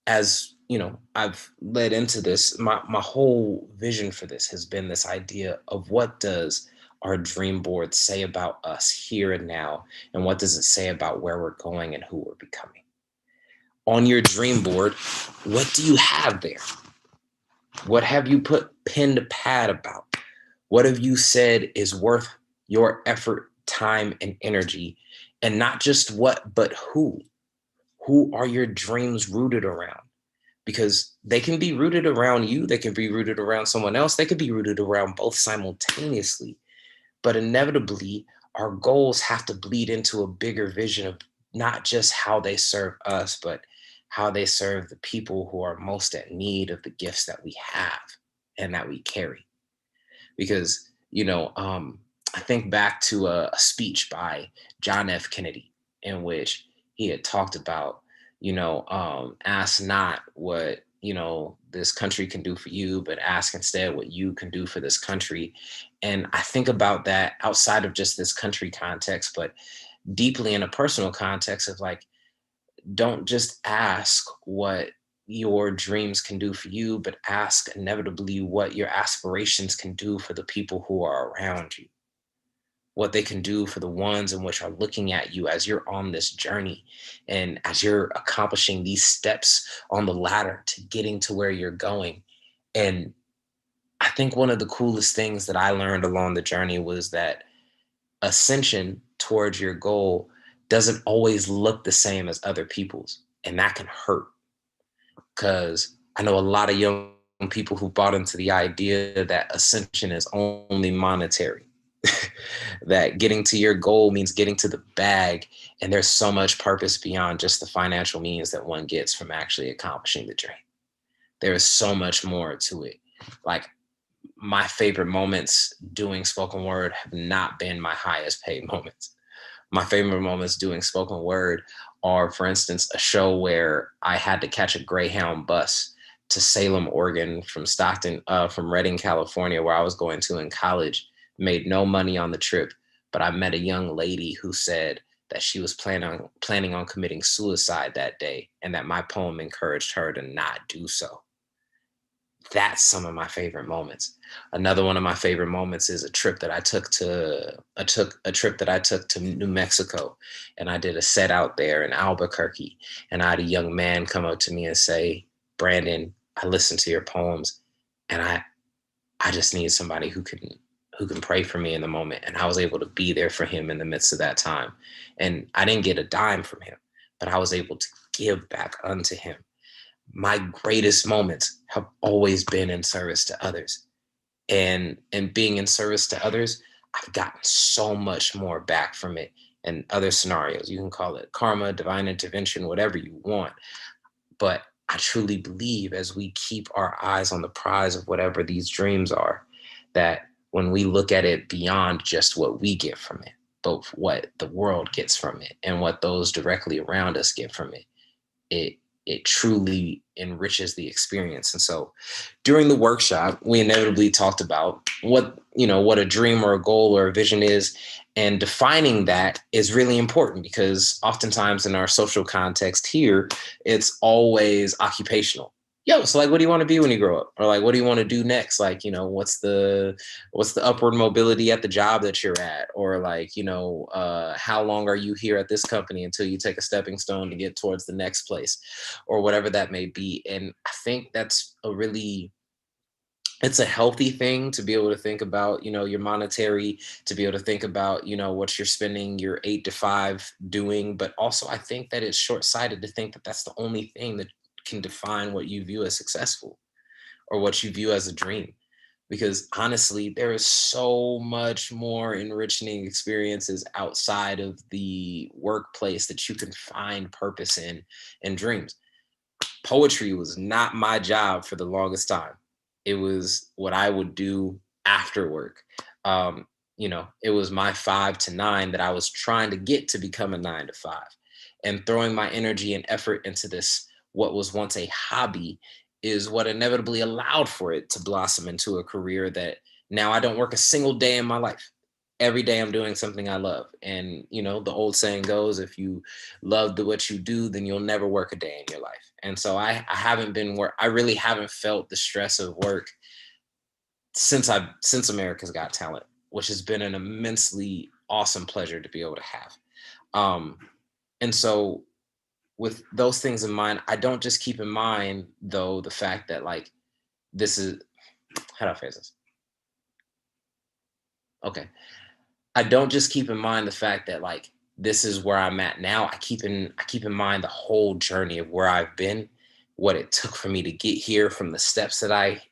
as you know, I've led into this, my whole vision for this has been this idea of what does our dream board say about us here and now, and what does it say about where we're going and who we're becoming. On your dream board, what do you have there? What have you put pen to pad about? What have you said is worth your effort, time, and energy? And not just what, but who? Who are your dreams rooted around? Because they can be rooted around you, they can be rooted around someone else, they could be rooted around both simultaneously. But inevitably, our goals have to bleed into a bigger vision of not just how they serve us, but how they serve the people who are most at need of the gifts that we have and that we carry. Because, I think back to a speech by John F. Kennedy, in which he had talked about, ask not what, this country can do for you, but ask instead what you can do for this country. And I think about that outside of just this country context, but deeply in a personal context of like, don't just ask what your dreams can do for you, but ask inevitably what your aspirations can do for the people who are around you, what they can do for the ones in which are looking at you as you're on this journey and as you're accomplishing these steps on the ladder to getting to where you're going. And I think one of the coolest things that I learned along the journey was that ascension towards your goal doesn't always look the same as other people's. And that can hurt, because I know a lot of young people who bought into the idea that ascension is only monetary, that getting to your goal means getting to the bag. And there's so much purpose beyond just the financial means that one gets from actually accomplishing the dream. There is so much more to it. Like, my favorite moments doing spoken word have not been my highest paid moments. My favorite moments doing spoken word are, for instance, a show where I had to catch a Greyhound bus to Salem, Oregon from Redding, California, where I was going to in college. Made no money on the trip, but I met a young lady who said that she was planning on committing suicide that day, and that my poem encouraged her to not do so. That's some of my favorite moments. Another one of my favorite moments is a trip that I took to New Mexico, and I did a set out there in Albuquerque, and I had a young man come up to me and say, "Brandon, I listened to your poems, and I just need somebody who can pray for me in the moment." And I was able to be there for him in the midst of that time. And I didn't get a dime from him, but I was able to give back unto him. My greatest moments have always been in service to others. And being in service to others, I've gotten so much more back from it in other scenarios. You can call it karma, divine intervention, whatever you want. But I truly believe, as we keep our eyes on the prize of whatever these dreams are, that when we look at it beyond just what we get from it, but what the world gets from it and what those directly around us get from it, it truly enriches the experience. And so during the workshop, we inevitably talked about what a dream or a goal or a vision is. And defining that is really important, because oftentimes in our social context here, it's always occupational. Yo, so like, what do you want to be when you grow up? Or like, what do you want to do next? Like, what's the upward mobility at the job that you're at? Or like, how long are you here at this company until you take a stepping stone to get towards the next place, or whatever that may be. And I think it's a healthy thing to be able to think about, your monetary, to be able to think about, what you're spending your 8 to 5 doing. But also, I think that it's short-sighted to think that that's the only thing that can define what you view as successful or what you view as a dream. Because honestly, there is so much more enriching experiences outside of the workplace that you can find purpose in and dreams. Poetry was not my job for the longest time. It was what I would do after work. It was my 5 to 9 that I was trying to get to become a 9 to 5. And throwing my energy and effort into this, what was once a hobby, is what inevitably allowed for it to blossom into a career that now I don't work a single day in my life. Every day I'm doing something I love. And, the old saying goes, if you love what you do, then you'll never work a day in your life. And so I haven't been I really haven't felt the stress of work since America's Got Talent, which has been an immensely awesome pleasure to be able to have. And so with those things in mind, I don't just keep in mind though the fact that like this is how do I phrase this? Okay. I don't just keep in mind the fact that like this is where I'm at now. I keep in mind the whole journey of where I've been, what it took for me to get here, from the steps that I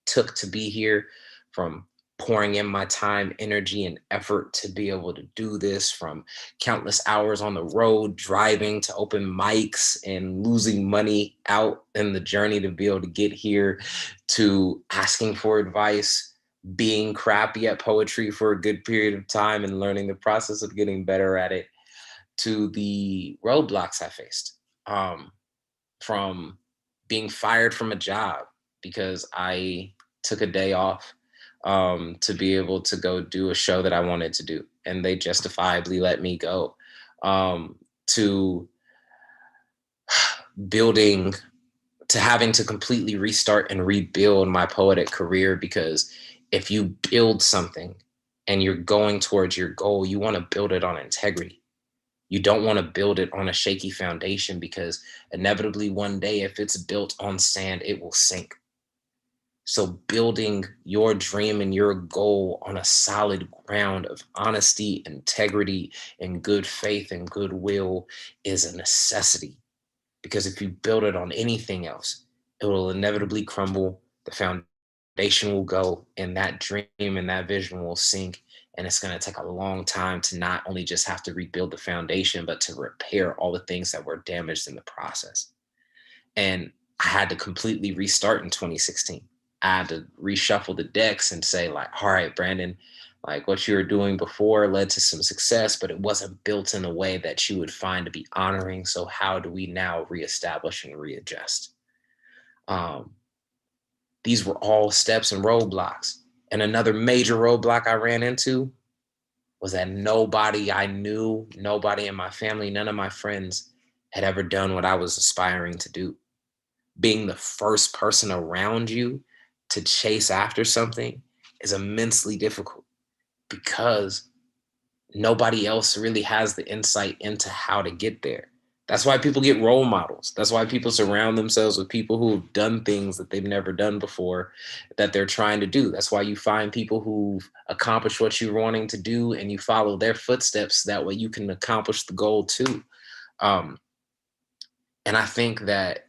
took to be here, from pouring in my time, energy, and effort to be able to do this, from countless hours on the road, driving to open mics and losing money out in the journey to be able to get here, to asking for advice, being crappy at poetry for a good period of time and learning the process of getting better at it, to the roadblocks I faced, from being fired from a job because I took a day off to be able to go do a show that I wanted to do, and they justifiably let me go, to building to having to completely restart and rebuild my poetic career, because if you build something and you're going towards your goal, you want to build it on integrity. You don't want to build it on a shaky foundation, because inevitably one day, if it's built on sand, it will sink. So building your dream and your goal on a solid ground of honesty, integrity, and good faith and goodwill is a necessity. Because if you build it on anything else, it will inevitably crumble. The foundation will go, and that dream and that vision will sink. And it's going to take a long time to not only just have to rebuild the foundation, but to repair all the things that were damaged in the process. And I had to completely restart in 2016. I had to reshuffle the decks and say, like, all right, Brandon, like what you were doing before led to some success, but it wasn't built in a way that you would find to be honoring. So how do we now reestablish and readjust? These were all steps and roadblocks. And another major roadblock I ran into was that nobody I knew, nobody in my family, none of my friends had ever done what I was aspiring to do. Being the first person around you to chase after something is immensely difficult, because nobody else really has the insight into how to get there. That's why people get role models. That's why people surround themselves with people who've done things that they've never done before that they're trying to do. That's why you find people who've accomplished what you're wanting to do and you follow their footsteps. That way you can accomplish the goal too. Um, and I think that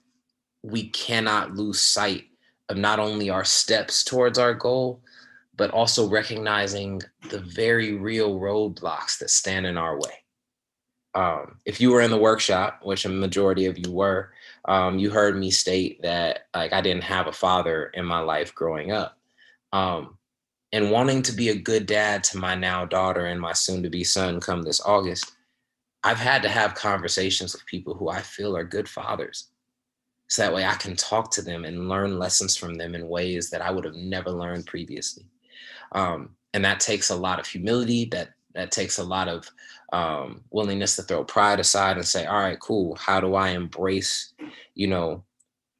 we cannot lose sight of not only our steps towards our goal, but also recognizing the very real roadblocks that stand in our way. If you were in the workshop, which a majority of you were, you heard me state that like I didn't have a father in my life growing up. Um, and wanting to be a good dad to my now daughter and my soon to be son come this August, I've had to have conversations with people who I feel are good fathers. So that way I can talk to them and learn lessons from them in ways that I would have never learned previously. And that takes a lot of humility. That takes a lot of willingness to throw pride aside and say, all right, cool. How do I embrace, you know,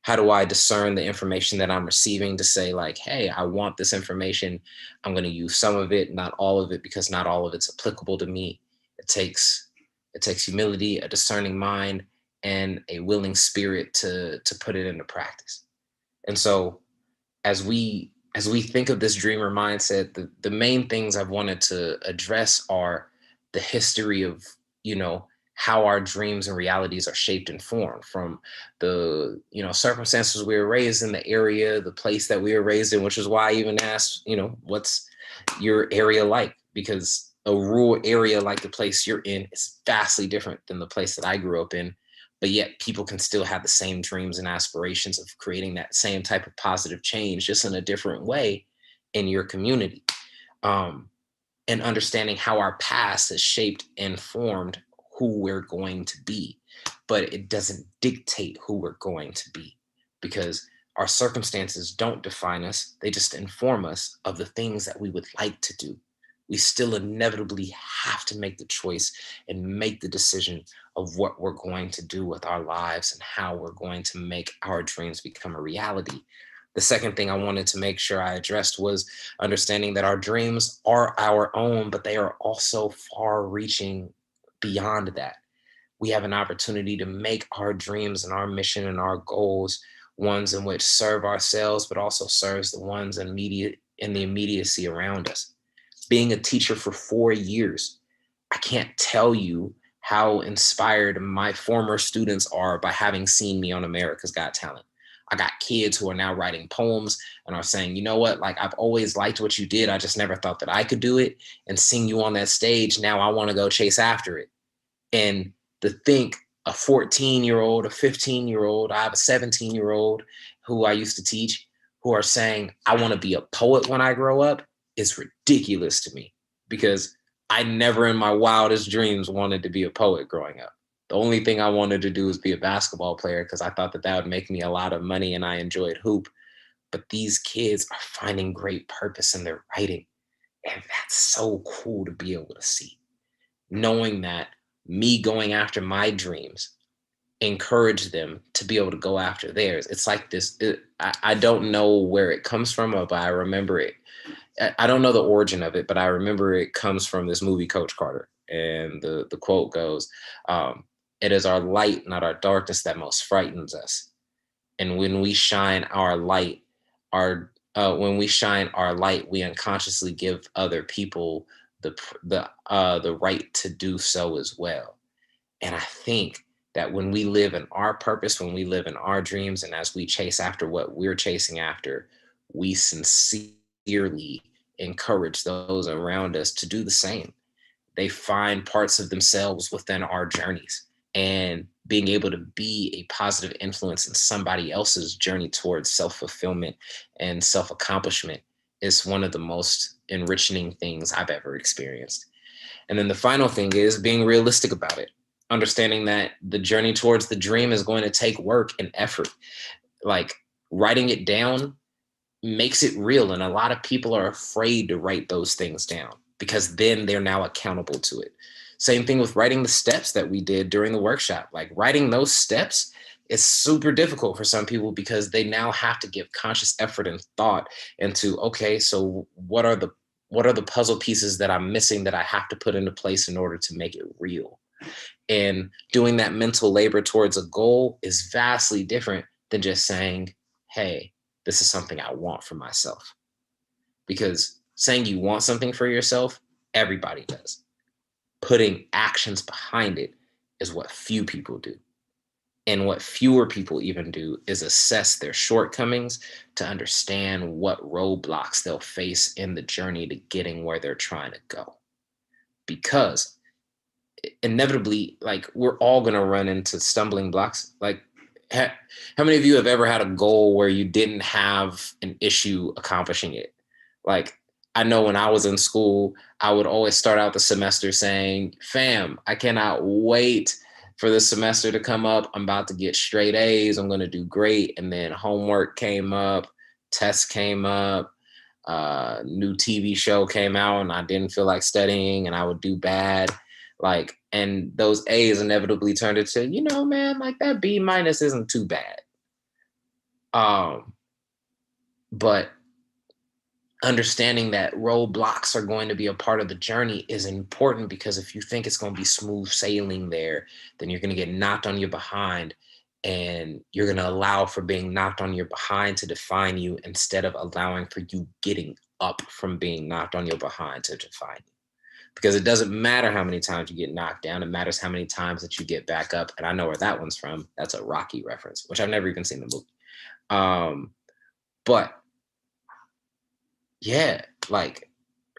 how do I discern the information that I'm receiving to say like, hey, I want this information. I'm going to use some of it, not all of it, because not all of it's applicable to me. It takes humility, a discerning mind, and a willing spirit to put it into practice. And so as we think of this dreamer mindset, the main things I've wanted to address are the history of, how our dreams and realities are shaped and formed from the, circumstances we were raised in, the area, the place that we were raised in, which is why I even asked, what's your area like? Because a rural area like the place you're in is vastly different than the place that I grew up in. but yet people can still have the same dreams and aspirations of creating that same type of positive change, just in a different way in your community. And understanding how our past has shaped and formed who we're going to be, but it doesn't dictate who we're going to be, because our circumstances don't define us. They just inform us of the things that we would like to do. We still inevitably have to make the choice and make the decision of what we're going to do with our lives and how we're going to make our dreams become a reality. The second thing I wanted to make sure I addressed was understanding that our dreams are our own, but they are also far reaching beyond that. We have an opportunity to make our dreams and our mission and our goals ones in which serve ourselves, but also serves the ones in the immediacy around us. Being a teacher for 4 years, I can't tell you how inspired my former students are by having seen me on America's Got Talent. I got kids who are now writing poems and are saying, you know what, like, I've always liked what you did. I just never thought that I could do it. And seeing you on that stage, now I want to go chase after it. And to think a 14-year-old, a 15-year-old, I have a 17-year-old who I used to teach, who are saying, I want to be a poet when I grow up, is ridiculous to me, because I never in my wildest dreams wanted to be a poet growing up. The only thing I wanted to do was be a basketball player, because I thought that that would make me a lot of money and I enjoyed hoop. But these kids are finding great purpose in their writing. And that's so cool to be able to see. Knowing that me going after my dreams encourage them to be able to go after theirs. It's like this, I don't know where it comes from, but I remember it. I don't know the origin of it, but I remember it comes from this movie, Coach Carter. And the quote goes, it is our light, not our darkness, that most frightens us. And when we shine our light, when we shine our light, we unconsciously give other people the right to do so as well. And I think that when we live in our purpose, when we live in our dreams, and as we chase after what we're chasing after, we sincerely encourage those around us to do the same. They find parts of themselves within our journeys, and being able to be a positive influence in somebody else's journey towards self-fulfillment and self-accomplishment is one of the most enriching things I've ever experienced. And then the final thing is being realistic about it, understanding that the journey towards the dream is going to take work and effort. Like, writing it down makes it real. And a lot of people are afraid to write those things down, because then they're now accountable to it. Same thing with writing the steps that we did during the workshop. Like, writing those steps is super difficult for some people, because they now have to give conscious effort and thought into, okay, so what are the puzzle pieces that I'm missing that I have to put into place in order to make it real? And doing that mental labor towards a goal is vastly different than just saying, hey, this is something I want for myself. Because saying you want something for yourself, everybody does. Putting actions behind it is what few people do. And what fewer people even do is assess their shortcomings to understand what roadblocks they'll face in the journey to getting where they're trying to go. Because inevitably, like, we're all going to run into stumbling blocks. Like, how many of you have ever had a goal where you didn't have an issue accomplishing it? Like, I know when I was in school, I would always start out the semester saying, fam, I cannot wait for the semester to come up. I'm about to get straight A's. I'm going to do great. And then homework came up, tests came up, new TV show came out, and I didn't feel like studying, and I would do bad. Like, and those A's inevitably turned into, you know, man, like, that B minus isn't too bad. But understanding that roadblocks are going to be a part of the journey is important, because if you think it's going to be smooth sailing there, then you're going to get knocked on your behind, and you're going to allow for being knocked on your behind to define you, instead of allowing for you getting up from being knocked on your behind to define you. Because it doesn't matter how many times you get knocked down. It matters how many times that you get back up. And I know where that one's from. That's a Rocky reference, which I've never even seen the movie. But yeah, like,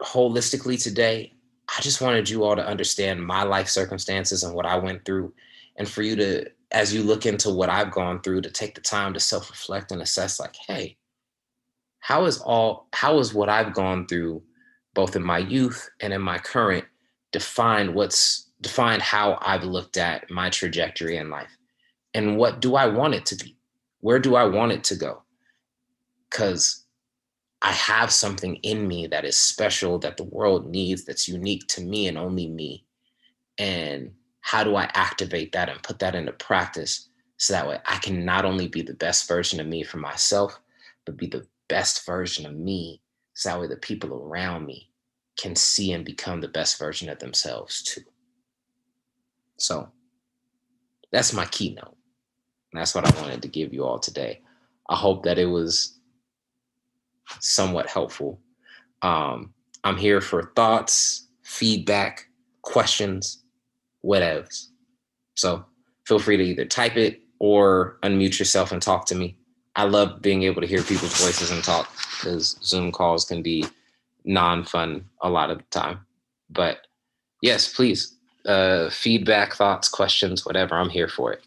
holistically today, I just wanted you all to understand my life circumstances and what I went through, and for you to as you look into what I've gone through, to take the time to self-reflect and assess, like, hey, how is what I've gone through, both in my youth and in my current, defined how I've looked at my trajectory in life, and what do I want it to be? Where do I want it to go? Because I have something in me that is special, that the world needs, that's unique to me and only me. And how do I activate that and put that into practice, so that way I can not only be the best version of me for myself, but be the best version of me, so that way the people around me can see and become the best version of themselves too. So that's my keynote. And that's what I wanted to give you all today. I hope that it was somewhat helpful. I'm here for thoughts, feedback, questions, whatevs. So feel free to either type it or unmute yourself and talk to me. I love being able to hear people's voices and talk, because Zoom calls can be non-fun a lot of the time. But yes, please, feedback, thoughts, questions, whatever, I'm here for it.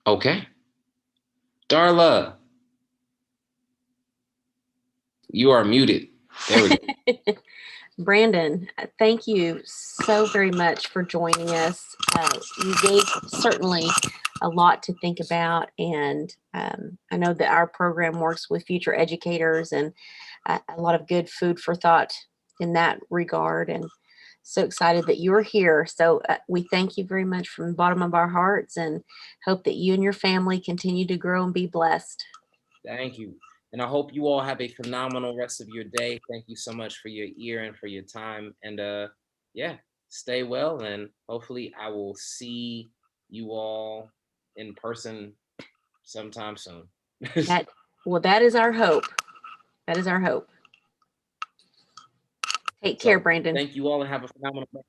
Okay. Darla, you are muted. There we go. Brandon, thank you so very much for joining us. You gave certainly a lot to think about, and I know that our program works with future educators, and a lot of good food for thought in that regard. And so excited that you're here. So we thank you very much from the bottom of our hearts, and hope that you and your family continue to grow and be blessed. Thank you. And I hope you all have a phenomenal rest of your day. Thank you so much for your ear and for your time. And yeah, stay well. And hopefully I will see you all in person sometime soon. That is our hope. That is our hope. Take care, Brandon. Thank you all, and have a phenomenal day.